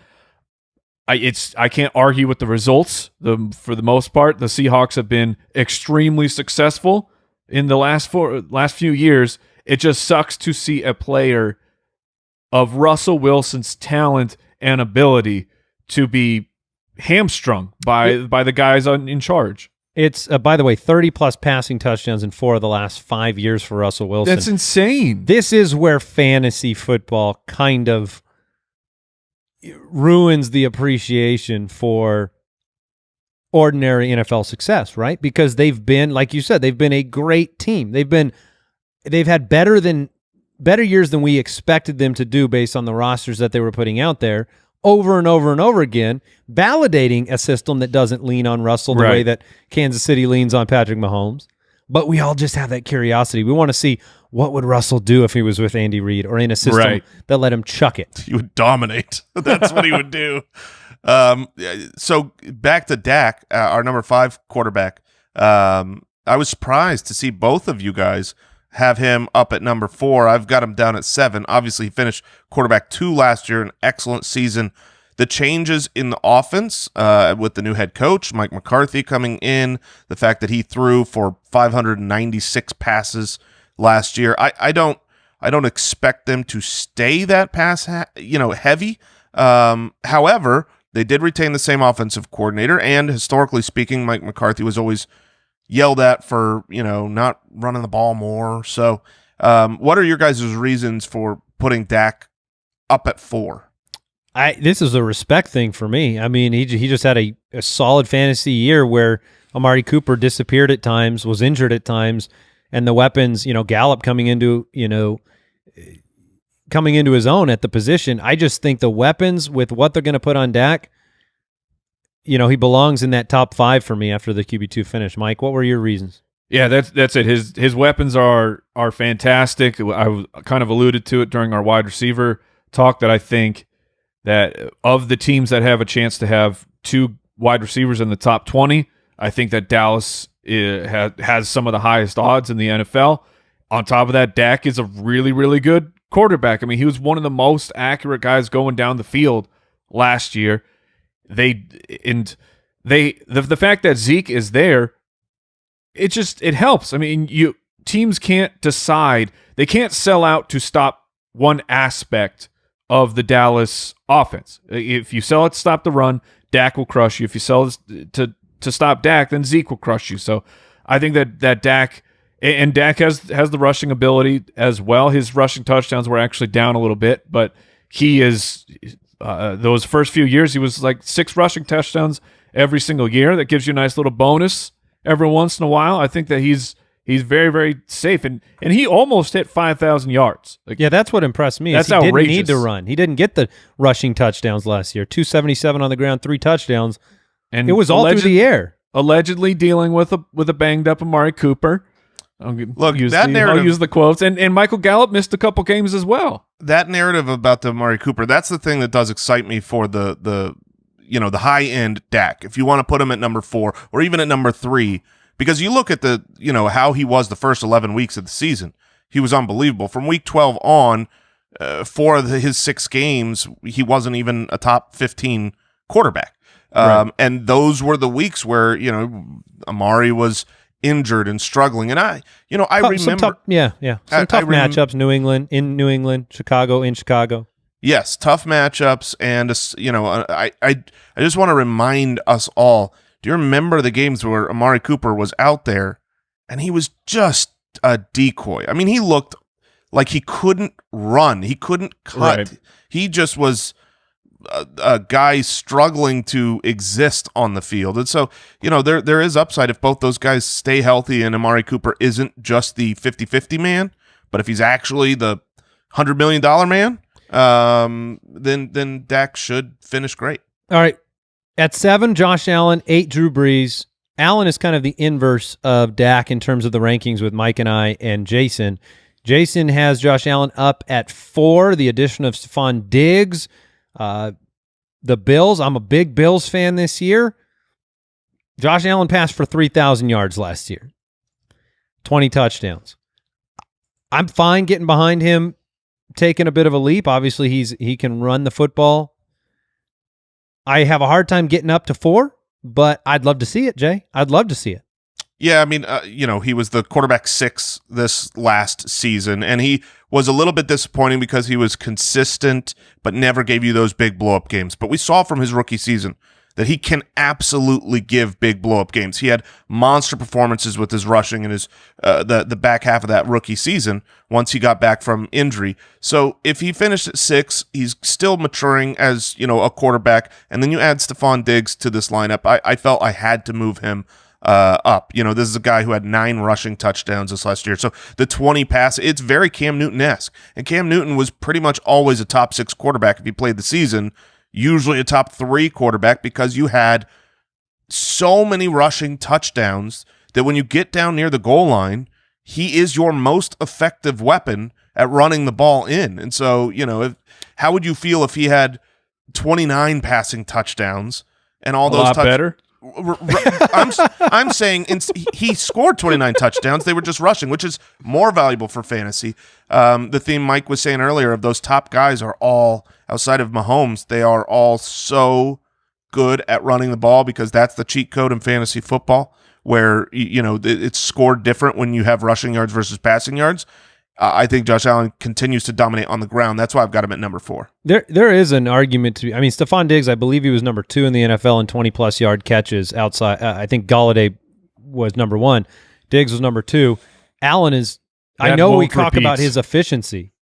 I can't argue with the results. For the most part, the Seahawks have been extremely successful in the last few years. It just sucks to see a player of Russell Wilson's talent and ability to be hamstrung by the guys in charge. It's, by the way, 30-plus passing touchdowns in 4 of the last 5 years for Russell Wilson. That's insane. This is where fantasy football kind of ruins the appreciation for ordinary NFL success, right? Because they've been, like you said, they've been a great team. They've had better years than we expected them to do based on the rosters that they were putting out there over and over and over again, validating a system that doesn't lean on Russell the way that Kansas City leans on Patrick Mahomes. But we all just have that curiosity. We want to see what would Russell do if he was with Andy Reid or in a system that let him chuck it. He would dominate. That's what he would do. So back to Dak, our number 5 quarterback. I was surprised to see both of you guys have him up at number 4. I've got him down at 7. Obviously, he finished quarterback 2 last year, an excellent season. The changes in the offense with the new head coach, Mike McCarthy, coming in, the fact that he threw for 596 passes last year, I don't expect them to stay that pass heavy. However, they did retain the same offensive coordinator, and historically speaking, Mike McCarthy was always yelled at for not running the ball more. So, what are your guys' reasons for putting Dak up at 4? This is a respect thing for me. I mean, he just had a solid fantasy year where Amari Cooper disappeared at times, was injured at times, and the weapons, Gallup coming into his own at the position. I just think the weapons with what they're going to put on Dak, he belongs in that top 5 for me after the QB2 finish. Mike, what were your reasons? Yeah, that's it. His weapons are fantastic. I kind of alluded to it during our wide receiver talk that I think that of the teams that have a chance to have 2 wide receivers in the top 20, I think that Dallas has some of the highest odds in the NFL. On top of that, Dak is a really, really good quarterback. I mean, he was one of the most accurate guys going down the field last year. The fact that Zeke is there, it helps. I mean, teams can't decide. They can't sell out to stop one aspect of the Dallas offense. If you sell it to stop the run, Dak will crush you. If you sell it to stop Dak, then Zeke will crush you. So I think that Dak, and Dak has the rushing ability as well. His rushing touchdowns were actually down a little bit, but he is those first few years he was like 6 rushing touchdowns every single year. That gives you a nice little bonus every once in a while. I think that he's very, very safe, and he almost hit 5,000 yards. Like, yeah, that's what impressed me. That's he outrageous. Didn't need to run. He didn't get the rushing touchdowns last year. 277 on the ground, 3 touchdowns, and it was all through the air. Allegedly dealing with a banged up Amari Cooper. I'll use the quotes, and Michael Gallup missed a couple games as well. That narrative about the Amari Cooper, that's the thing that does excite me for the high end Dak. If you want to put him at number 4 or even at number 3. Because you look at how he was the first 11 weeks of the season, he was unbelievable. From week 12 on, 4 of his 6 games, he wasn't even a top 15 quarterback. Right. And those were the weeks where, Amari was injured and struggling. And I remember. Some tough matchups, in New England, Chicago, in Chicago. Yes, tough matchups. And, I just want to remind us all, do you remember the games where Amari Cooper was out there and he was just a decoy? I mean, he looked like he couldn't run. He couldn't cut. Right. He just was a guy struggling to exist on the field. And so, there is upside if both those guys stay healthy and Amari Cooper isn't just the 50-50 man, but if he's actually the $100 million man, then Dak should finish great. All right. At 7, Josh Allen, 8, Drew Brees. Allen is kind of the inverse of Dak in terms of the rankings with Mike and I and Jason. Jason has Josh Allen up at 4, the addition of Stephon Diggs. The Bills, I'm a big Bills fan this year. Josh Allen passed for 3,000 yards last year, 20 touchdowns. I'm fine getting behind him, taking a bit of a leap. Obviously, he can run the football. I have a hard time getting up to 4, but I'd love to see it, Jay. I'd love to see it. Yeah, I mean, he was the quarterback 6 this last season, and he was a little bit disappointing because he was consistent but never gave you those big blow-up games. But we saw from his rookie season that he can absolutely give big blow-up games. He had monster performances with his rushing in his the back half of that rookie season once he got back from injury. So if he finished at 6, he's still maturing as a quarterback. And then you add Stephon Diggs to this lineup. I felt I had to move him up. This is a guy who had 9 rushing touchdowns this last year. So the 20 pass, it's very Cam Newton-esque. And Cam Newton was pretty much always a top 6 quarterback if he played the season. Usually a top 3 quarterback because you had so many rushing touchdowns that when you get down near the goal line, he is your most effective weapon at running the ball in. And so, how would you feel if he had 29 passing touchdowns and all those better? I'm saying he scored 29 touchdowns. They were just rushing, which is more valuable for fantasy. The theme Mike was saying earlier of those top guys are all, outside of Mahomes, they are all so good at running the ball because that's the cheat code in fantasy football where, it's scored different when you have rushing yards versus passing yards. I think Josh Allen continues to dominate on the ground. That's why I've got him at number 4. There is an argument to be. I mean, Stephon Diggs, I believe he was number 2 in the NFL in 20-plus yard catches outside. I think Golladay was number 1. Diggs was number 2. Allen is. I know we talk about his efficiency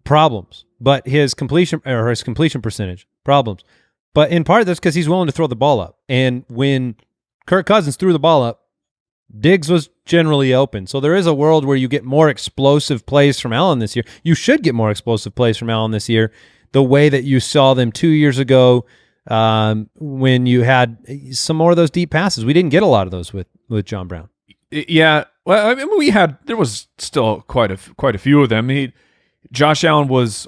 problems, but his completion percentage problems. But in part, that's because he's willing to throw the ball up. And when Kirk Cousins threw the ball up, Diggs was generally open. So there is a world where you get more explosive plays from Allen this year. You should get more explosive plays from Allen this year, the way that you saw them 2 years ago when you had some more of those deep passes. We didn't get a lot of those with John Brown. Yeah. Well, I mean, there was still quite a few of them. Josh Allen was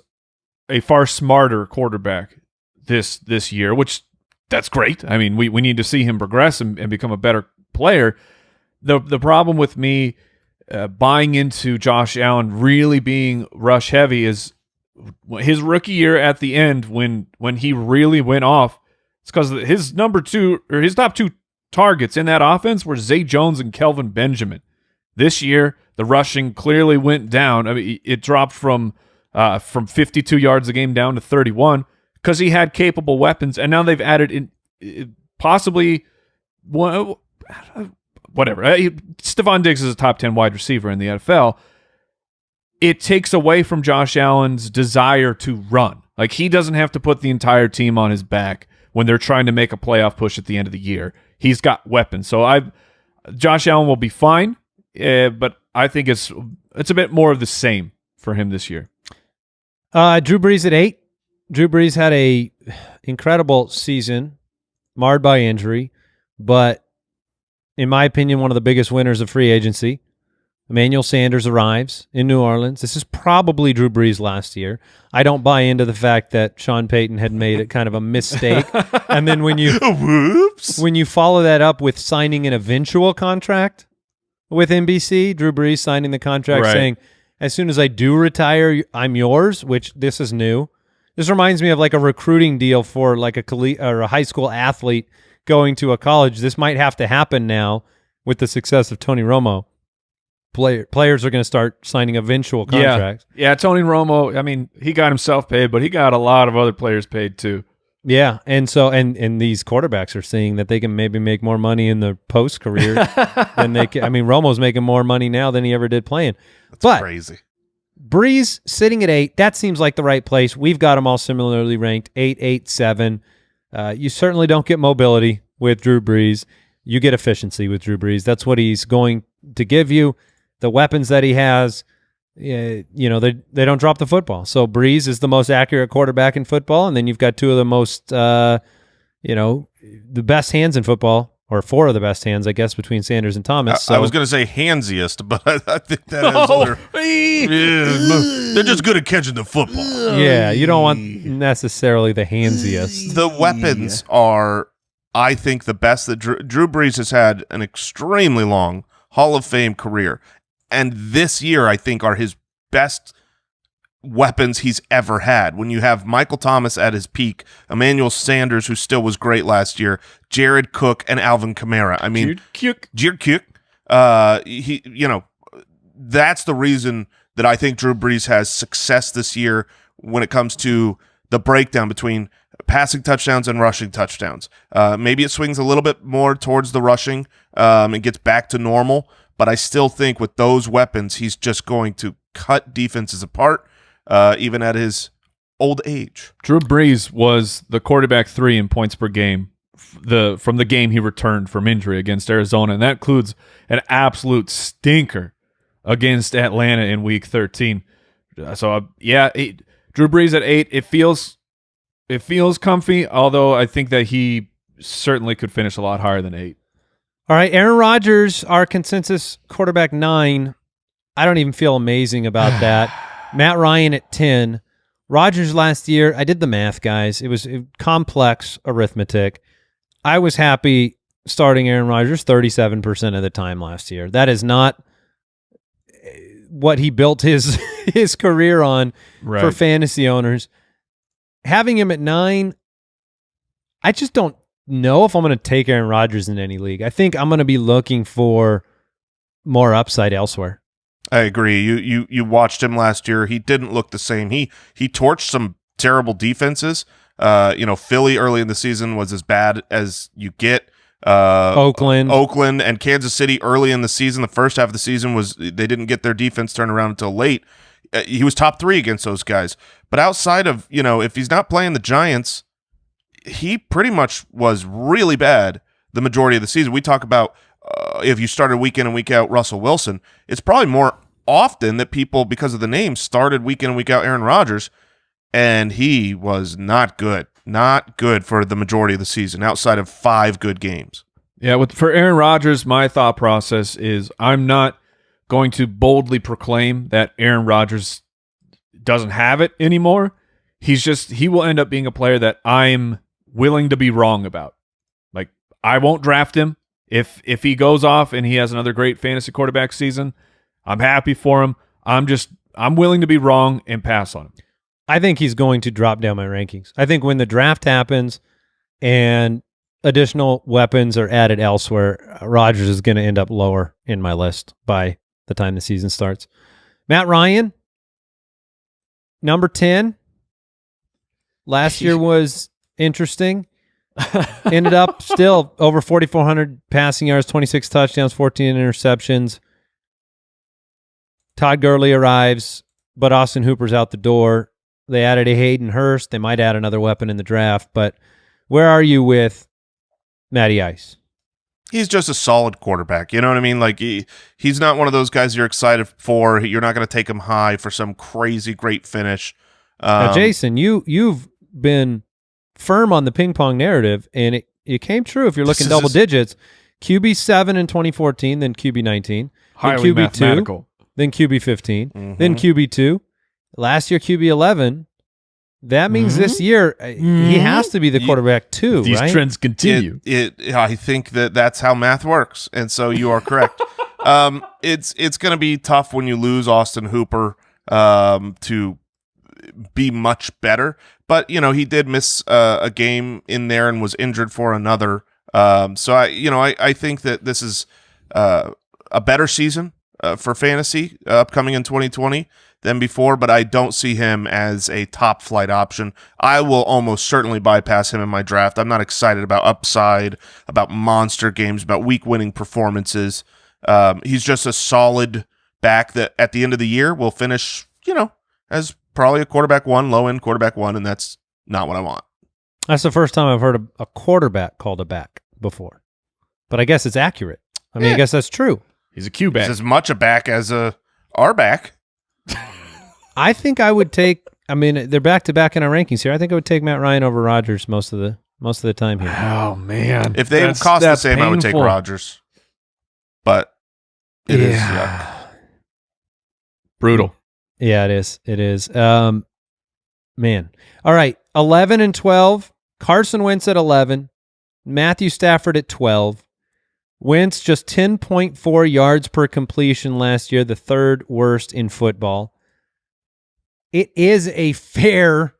a far smarter quarterback this year, which that's great. I mean, we need to see him progress and become a better player. The problem with me buying into Josh Allen really being rush heavy is his rookie year at the end when he really went off. It's because his his top two targets in that offense were Zay Jones and Kelvin Benjamin. This year, the rushing clearly went down. I mean, it dropped from 52 yards a game down to 31 because he had capable weapons, and now they've added in possibly whatever. Stephon Diggs is a top 10 wide receiver in the NFL. It takes away from Josh Allen's desire to run. Like, he doesn't have to put the entire team on his back when they're trying to make a playoff push at the end of the year. He's got weapons. So Josh Allen will be fine, but I think it's a bit more of the same for him this year. Drew Brees at 8. Drew Brees had a incredible season, marred by injury, but in my opinion, one of the biggest winners of free agency. Emmanuel Sanders arrives in New Orleans. This is probably Drew Brees last year. I don't buy into the fact that Sean Payton had made it kind of a mistake. And then when you follow that up with signing an eventual contract with NBC, Drew Brees signing the contract saying, as soon as I do retire, I'm yours, which this is new. This reminds me of like a recruiting deal for like a high school athlete going to a college. This might have to happen now with the success of Tony Romo. Players are going to start signing eventual contracts. Yeah, Tony Romo, I mean, he got himself paid, but he got a lot of other players paid too. Yeah, and so and these quarterbacks are seeing that they can maybe make more money in their post-career than they can. I mean, Romo's making more money now than he ever did playing. That's crazy. Brees sitting at 8, that seems like the right place. We've got them all similarly ranked, 8, 8, 7. You certainly don't get mobility with Drew Brees. You get efficiency with Drew Brees. That's what he's going to give you. The weapons that he has, they don't drop the football. So Brees is the most accurate quarterback in football, and then you've got two of the most, the best hands in football, or four of the best hands, I guess, between Sanders and Thomas. I was going to say handsiest, but I think that is they're just good at catching the football. Yeah, you don't want necessarily the handsiest. The weapons are, I think, the best that Drew Brees has had an extremely long Hall of Fame career. And this year, I think, are his best weapons he's ever had. When you have Michael Thomas at his peak, Emmanuel Sanders, who still was great last year, Jared Cook, and Alvin Kamara. I mean, Jared Cook. That's the reason that I think Drew Brees has success this year when it comes to the breakdown between passing touchdowns and rushing touchdowns. Maybe it swings a little bit more towards the rushing and gets back to normal. But I still think with those weapons, he's just going to cut defenses apart, even at his old age. Drew Brees was the quarterback 3 in points per game from the game he returned from injury against Arizona, and that includes an absolute stinker against Atlanta in Week 13. So, Drew Brees at 8. It feels comfy, although I think that he certainly could finish a lot higher than 8. All right, Aaron Rodgers, our consensus quarterback 9. I don't even feel amazing about that. Matt Ryan at 10. Rodgers last year, I did the math, guys. It was complex arithmetic. I was happy starting Aaron Rodgers 37% of the time last year. That is not what he built his career on for fantasy owners. Having him at 9, I just don't know if I'm going to take Aaron Rodgers in any league. I think I'm going to be looking for more upside elsewhere. I agree. You watched him last year. He didn't look the same. He torched some terrible defenses. Philly early in the season was as bad as you get. Oakland and Kansas City early in the season. The first half of the season they didn't get their defense turned around until late. He was top 3 against those guys. But outside of, if he's not playing the Giants, he pretty much was really bad the majority of the season. We talk about if you started week in and week out Russell Wilson, it's probably more often that people, because of the name, started week in and week out Aaron Rodgers, and he was not good. Not good for the majority of the season, outside of 5 good games. Yeah, for Aaron Rodgers, my thought process is I'm not going to boldly proclaim that Aaron Rodgers doesn't have it anymore. he will end up being a player that I'm willing to be wrong about. Like, I won't draft him. If he goes off and he has another great fantasy quarterback season, I'm happy for him. I'm willing to be wrong and pass on him. I think he's going to drop down my rankings. I think when the draft happens and additional weapons are added elsewhere, Rodgers is going to end up lower in my list by the time the season starts. Matt Ryan, number 10. Last year was interesting. Ended up still over 4,400 passing yards, 26 touchdowns, 14 interceptions. Todd Gurley arrives, but Austin Hooper's out the door. They added a Hayden Hurst. They might add another weapon in the draft, but where are you with Matty Ice? He's just a solid quarterback. You know what I mean? Like he's not one of those guys you're excited for. You're not going to take him high for some crazy great finish. Now, Jason, you've been firm on the ping pong narrative, and it came true. If you're looking double digits, QB 7 in 2014, then QB 19, Highly then QB 2, mathematical. then QB 15, then QB 2. Last year, QB 11. That means this year he has to be the quarterback too, These right? trends continue. I think that's how math works, and so you are correct. It's going to be tough when you lose Austin Hooper to be much better, but he did miss a game in there and was injured for another. So I think that this is a better season for fantasy upcoming in 2020 than before, but I don't see him as a top flight option. I will almost certainly bypass him in my draft. I'm not excited about upside, about monster games, about week winning performances. He's just a solid back that at the end of the year will finish, as probably a quarterback 1, low end quarterback 1, and that's not what I want. That's the first time I've heard a quarterback called a back before, but I guess it's accurate. I mean, I guess that's true. He's a Q back. He's as much a back as our back. I think I would take. I mean, they're back to back in our rankings here. I think I would take Matt Ryan over Rodgers most of the time here. Oh man! If they cost the same, I would take Rodgers. But it is brutal. Yeah, it is. It is. Man. All right. 11 and 12. Carson Wentz at 11. Matthew Stafford at 12. Wentz just 10.4 yards per completion last year, the third worst in football. It is a fair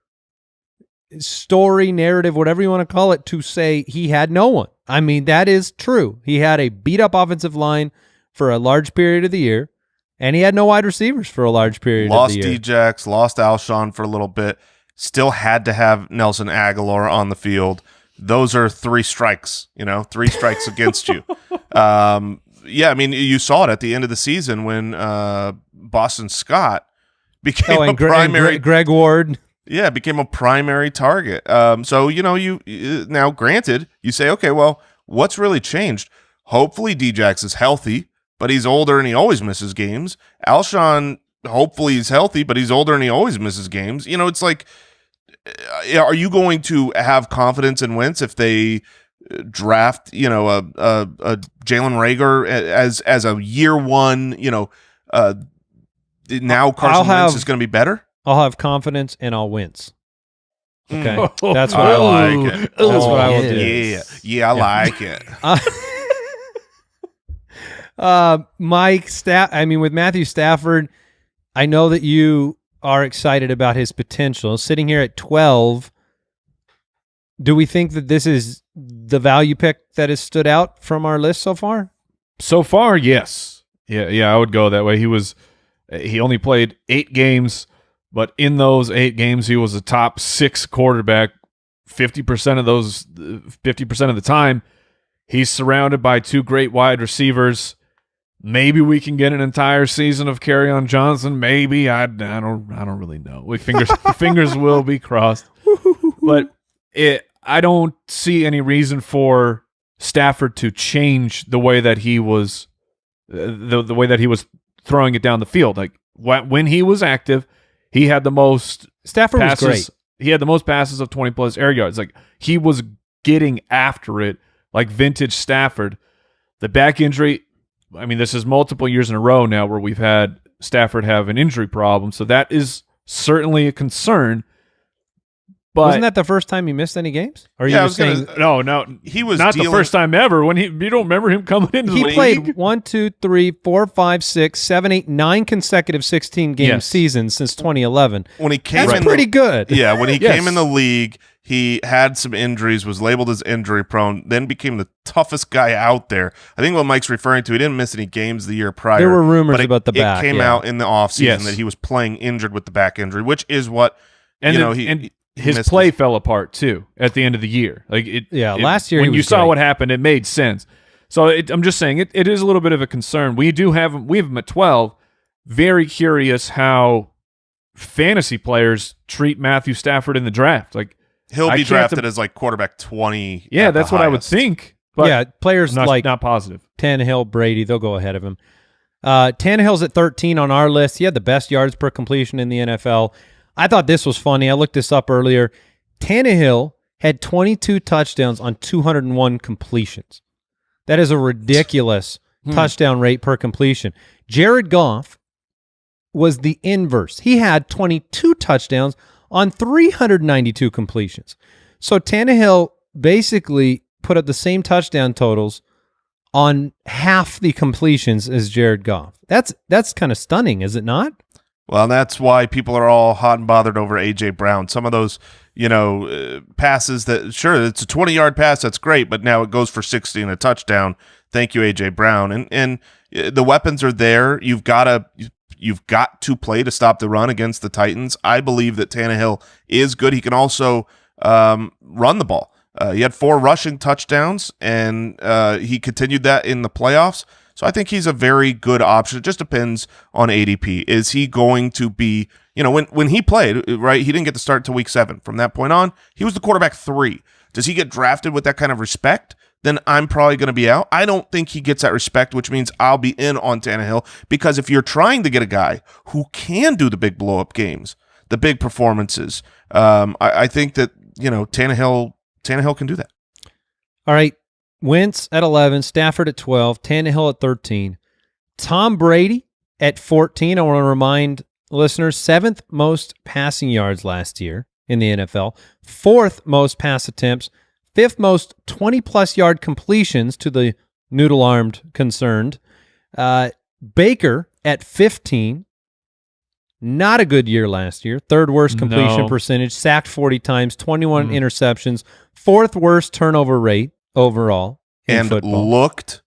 story, narrative, whatever you want to call it, to say he had no one. I mean, that is true. He had a beat-up offensive line for a large period of the year, and he had no wide receivers for a large period of the year. Lost Djax, lost Alshon for a little bit, still had to have Nelson Aguilar on the field. Those are 3 strikes, 3 strikes against you. Yeah, I mean, you saw it at the end of the season when Boston Scott became a primary. Greg Ward. Yeah, became a primary target. So, you now granted, you say, okay, well, what's really changed? Hopefully Djax is healthy, but he's older and he always misses games. Alshon, hopefully he's healthy, but he's older and he always misses games. It's like, are you going to have confidence in Wentz if they draft, a Jalen Reagor as a year one, now Carson Wentz is going to be better? I'll have confidence and I'll wince. Okay. Oh, That's what I like it. That's what I will do. Yeah, I like it. With Matthew Stafford, I know that you are excited about his potential. Sitting here at 12, do we think that this is the value pick that has stood out from our list so far? So far, yes. Yeah, I would go that way. He only played 8 games, but in those 8 games, he was a top 6 quarterback. 50% of the time, he's surrounded by 2 great wide receivers. Maybe we can get an entire season of Kerryon Johnson. Maybe I don't really know. Fingers will be crossed. But I don't see any reason for Stafford to change the way that he was the way that he was throwing it down the field. Like when he was active, he had the most Stafford passes. was great. He had the most passes of 20 plus air yards. Like he was getting after it like vintage Stafford. The back injury, I mean, this is multiple years in a row now where we've had Stafford have an injury problem. So that is certainly a concern. But Wasn't that the first time he missed any games? Or Yeah, I you was saying gonna- no, He was not the dealing- first time ever. When you don't remember him coming into the he league? played 1, 2, 3, 4, 5, 6, 7, 8, 9 consecutive 16-game Yes. seasons since 2011. when he came That's in pretty good. Yeah, when he Yes. came in the league, he had some injuries, was labeled as injury prone, then became the toughest guy out there. I think what Mike's referring to, he didn't miss any games the year prior. There were rumors but about the back, It came yeah. out in the offseason Yes. that he was playing injured with the back injury, which is what And you then- know he and he his missed play fell apart too at the end of the year. Last year he when you was saw great. what happened, it made sense. So I'm just saying it is a little bit of a concern. We have him at 12. Very curious how fantasy players treat Matthew Stafford in the draft. Like, he'll I be can't drafted as like quarterback 20. yeah, at the that's what I would highest. think. But Yeah, players I'm like not positive. Tannehill, Brady, they'll go ahead of him. Tannehill's at 13 on our list. He had the best yards per completion in the NFL. I thought this was funny. I looked this up earlier. Tannehill had 22 touchdowns on 201 completions. That is a ridiculous touchdown rate per completion. Jared Goff was the inverse. He had 22 touchdowns on 392 completions. So Tannehill basically put up the same touchdown totals on half the completions as Jared Goff. That's kind of stunning, is it not? Well, that's why people are all hot and bothered over A.J. Brown. Some of those, passes that, sure, it's a 20-yard pass, that's great, but now it goes for 60 and a touchdown. Thank you, A.J. Brown. And the weapons are there. You've got to play to stop the run against the Titans. I believe that Tannehill is good. He can also run the ball. He had 4 rushing touchdowns, and he continued that in the playoffs. So I think he's a very good option. It just depends on ADP. Is he going to be, when he played, right, he didn't get to start until week 7. From that point on, he was the quarterback 3. Does he get drafted with that kind of respect? Then I'm probably going to be out. I don't think he gets that respect, which means I'll be in on Tannehill, because if you're trying to get a guy who can do the big blow-up games, the big performances, I think that, Tannehill can do that. All right. Wentz at 11, Stafford at 12, Tannehill at 13, Tom Brady at 14. I want to remind listeners, 7th most passing yards last year in the NFL, 4th most pass attempts, 5th most 20-plus yard completions to the noodle-armed concerned. Baker at 15, not a good year last year. 3rd worst completion No. percentage, sacked 40 times, 21 interceptions, 4th worst turnover rate overall in And football. looked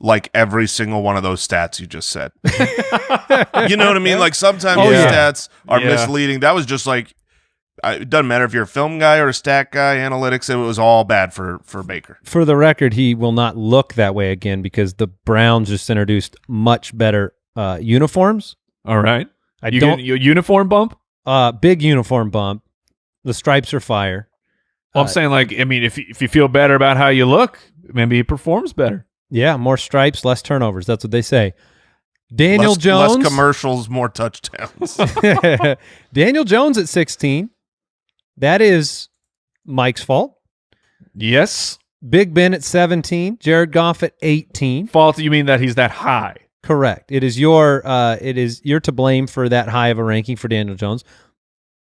like every single one of those stats you just said. You know what I mean? Like sometimes Oh, these yeah. stats are Yeah. misleading. That was just like, it doesn't matter if you're a film guy or a stat guy, analytics, it was all bad for Baker. For the record, he will not look that way again because the Browns just introduced much better uniforms. All right. I You don't get a uniform bump? big uniform bump. The stripes are fire. Well, I'm saying, like, I mean, if you feel better about how you look, maybe he performs better. Yeah, more stripes, less turnovers. That's what they say. Daniel Less Jones. commercials, more touchdowns. Daniel Jones at 16. That is Mike's fault. Yes. Big Ben at 17. Jared Goff at 18. Fault, you mean that he's that high? Correct. You're to blame for that high of a ranking for Daniel Jones.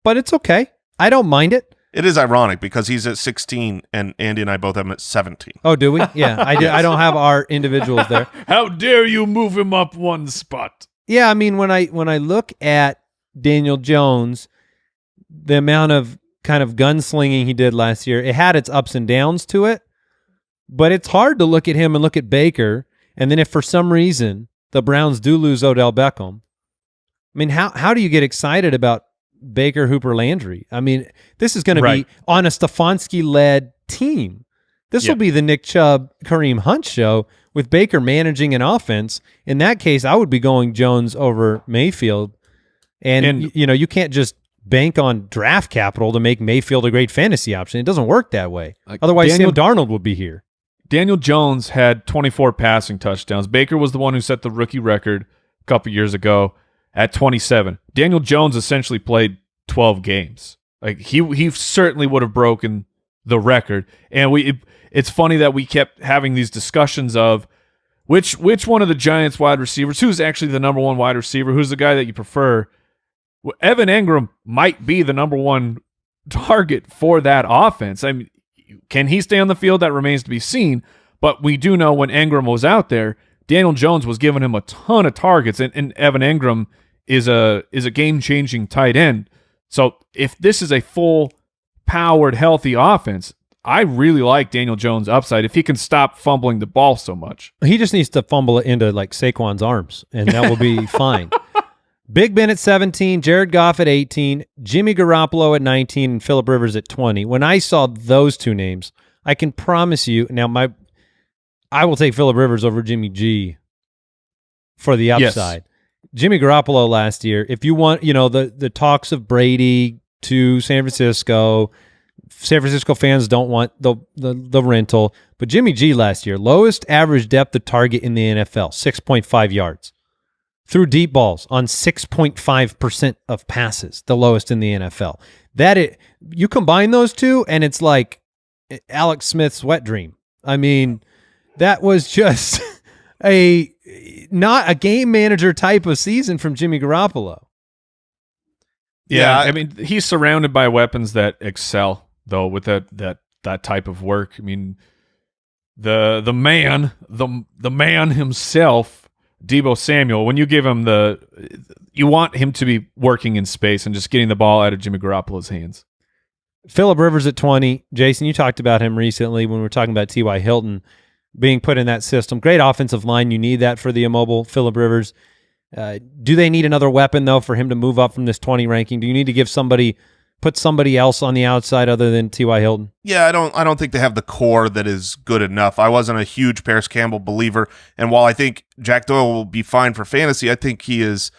But it's okay. I don't mind it. It is ironic because he's at 16 and Andy and I both have him at 17. Oh, do we? Yeah, I do. I don't have our individuals there. How dare you move him up one spot? Yeah, I mean when I look at Daniel Jones, the amount of kind of gunslinging he did last year, it had its ups and downs to it. But it's hard to look at him and look at Baker, and then if for some reason the Browns do lose Odell Beckham, I mean, how do you get excited about Baker, Hooper, Landry? I mean, this is going to Right. be on a Stefanski-led team. This will be the Nick Chubb, Kareem Hunt show with Baker managing an offense. In that case, I would be going Jones over Mayfield. And you can't just bank on draft capital to make Mayfield a great fantasy option. It doesn't work that way. Like Otherwise, Daniel- Sam Darnold would be here. Daniel Jones had 24 passing touchdowns. Baker was the one who set the rookie record a couple years ago at 27. Daniel Jones essentially played 12 games. Like he certainly would have broken the record. And it's funny that we kept having these discussions of which one of the Giants wide receivers, who's actually the number one wide receiver, who's the guy that you prefer. Well, Evan Engram might be the number one target for that offense. I mean, can he stay on the field? That remains to be seen. But we do know when Engram was out there, Daniel Jones was giving him a ton of targets, and Evan Engram is a game-changing tight end. So if this is a full-powered, healthy offense, I really like Daniel Jones' upside if he can stop fumbling the ball so much. He just needs to fumble it into like Saquon's arms, and that will be fine. Big Ben at 17, Jared Goff at 18, Jimmy Garoppolo at 19, and Phillip Rivers at 20. When I saw those two names, I can promise you now I will take Phillip Rivers over Jimmy G for the upside. Yes. Jimmy Garoppolo last year, if you want, the talks of Brady to San Francisco fans don't want the rental, but Jimmy G last year, lowest average depth of target in the NFL, 6.5 yards. Threw deep balls on 6.5% of passes, the lowest in the NFL. You combine those two, and it's like Alex Smith's wet dream. I mean, that was just not a game manager type of season from Jimmy Garoppolo. Yeah, I mean, he's surrounded by weapons that excel, though, with that type of work. I mean, the man himself, Deebo Samuel, when you give him you want him to be working in space and just getting the ball out of Jimmy Garoppolo's hands. Phillip Rivers at 20. Jason, you talked about him recently when we were talking about T.Y. Hilton being put in that system. Great offensive line. You need that for the immobile Phillip Rivers. Do they need another weapon, though, for him to move up from this 20 ranking? Do you need to put somebody else on the outside other than T.Y. Hilton? Yeah, I don't think they have the core that is good enough. I wasn't a huge Paris Campbell believer, and while I think Jack Doyle will be fine for fantasy, I think he is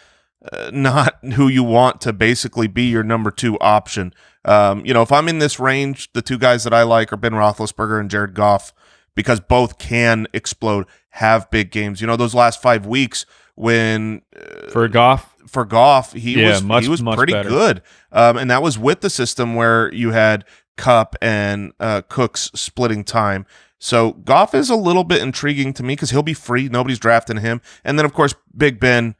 not who you want to basically be your number 2 option. If I'm in this range, the 2 guys that I like are Ben Roethlisberger and Jared Goff, because both can explode, have big games. Those last 5 weeks when for Goff, he was pretty better. good, and that was with the system where you had Kupp and Cooks splitting time. So Goff is a little bit intriguing to me because he'll be free. Nobody's drafting him, and then of course Big Ben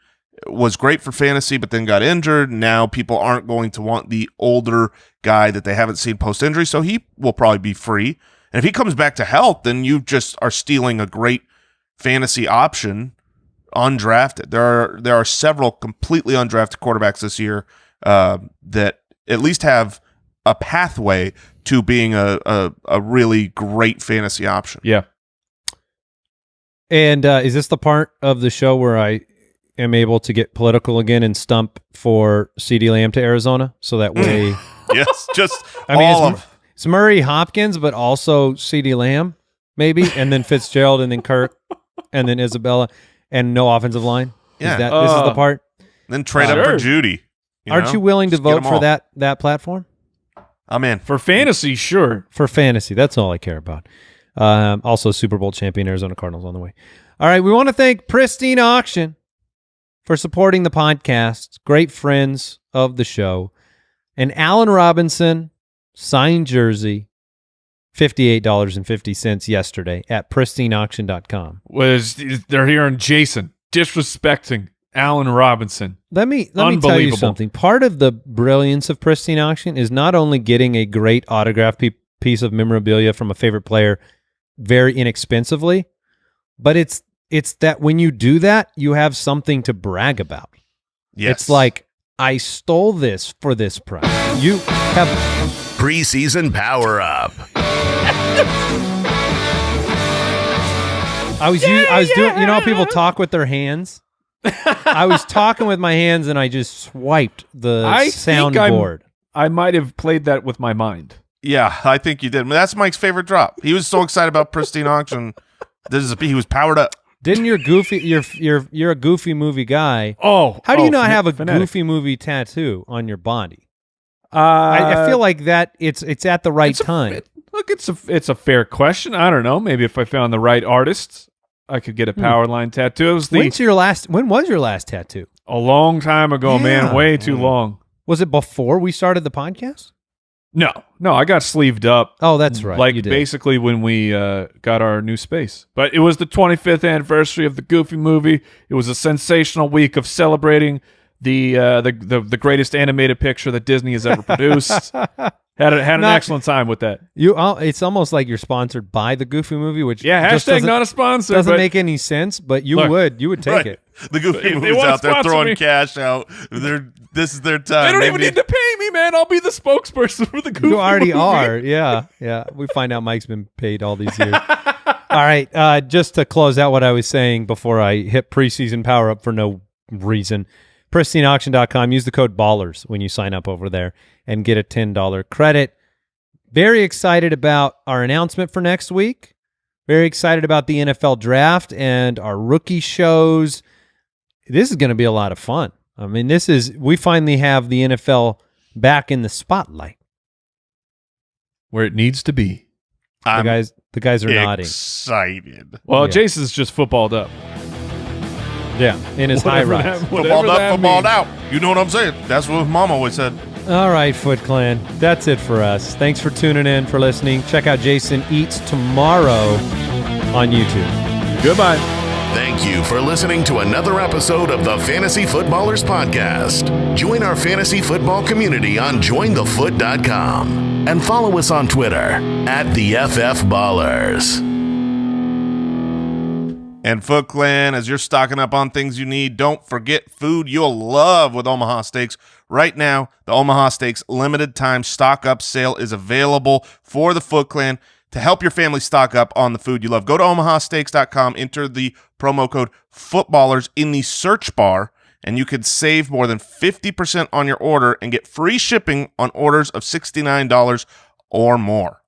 was great for fantasy, but then got injured. Now people aren't going to want the older guy that they haven't seen post-injury, so he will probably be free. And if he comes back to health, then you just are stealing a great fantasy option undrafted. There are several completely undrafted quarterbacks this year that at least have a pathway to being a really great fantasy option. Yeah. And is this the part of the show where I am able to get political again and stump for CeeDee Lamb to Arizona? So that way... Yes, just it's Murray Hopkins, but also CeeDee Lamb, maybe, and then Fitzgerald, and then Kirk, and then Isabella, and no offensive line. Yeah. This is the part? Then trade up for Judy. Aren't you willing to vote for that platform? I'm in. For fantasy, sure. For fantasy, that's all I care about. Also, Super Bowl champion Arizona Cardinals on the way. All right, we want to thank Pristine Auction for supporting the podcast. Great friends of the show. And Allen Robinson signed jersey, $58.50 yesterday at pristineauction.com. They're hearing Jason disrespecting Allen Robinson. Let me tell you something. Part of the brilliance of Pristine Auction is not only getting a great autographed piece of memorabilia from a favorite player very inexpensively, but it's that when you do that, you have something to brag about. Yes. It's like, I stole this for this price. You have preseason power up. I was doing, how people talk with their hands? I was talking with my hands and I just swiped the soundboard. I might have played that with my mind. Yeah, I think you did. That's Mike's favorite drop. He was so excited about Pristine Auction. He was powered up. Didn't you're a Goofy movie guy? Oh, how do you not have a fanatic. Goofy movie tattoo on your body? I feel like that it's at the right time. It's a fair question. I don't know. Maybe if I found the right artist, I could get a Powerline tattoo. It was when was your last tattoo? A long time ago, man. Way too long. Was it before we started the podcast? No, I got sleeved up. Oh, that's right. Like basically when we got our new space. But it was the 25th anniversary of the Goofy movie. It was a sensational week of celebrating the greatest animated picture that Disney has ever produced. Had an excellent time with that. It's almost like you're sponsored by the Goofy movie, which just hashtag not a sponsor. doesn't make any sense, but you would take Right. it. The Goofy If they movie's wanna out there sponsor throwing me. cash out. This is their time. They don't even need to pay me, man. I'll be the spokesperson for the Goofy You already movie. are. Yeah. We find out Mike's been paid all these years. All right. Just to close out what I was saying before I hit preseason power up for no reason, pristineauction.com. Use the code BALLERS when you sign up over there and get a $10 credit. Very excited about our announcement for next week. Very excited about the NFL draft and our rookie shows. This is going to be a lot of fun. I mean, we finally have the NFL back in the spotlight. Where it needs to be. I'm The guys are nodding. excited. Well, Yeah. Jason's just footballed up. Yeah, in his high rise. Footballed up, footballed out. You know what I'm saying? That's what Mom always said. All right, Foot Clan. That's it for us. Thanks for tuning in, for listening. Check out Jason Eats tomorrow on YouTube. Goodbye. Thank you for listening to another episode of the Fantasy Footballers Podcast. Join our fantasy football community on jointhefoot.com and follow us on Twitter @TheFFBallers. And Foot Clan, as you're stocking up on things you need, don't forget food you'll love with Omaha Steaks. Right now, the Omaha Steaks limited time stock up sale is available for the Foot Clan to help your family stock up on the food you love. Go to omahasteaks.com, enter the promo code FOOTBALLERS in the search bar, and you could save more than 50% on your order and get free shipping on orders of $69 or more.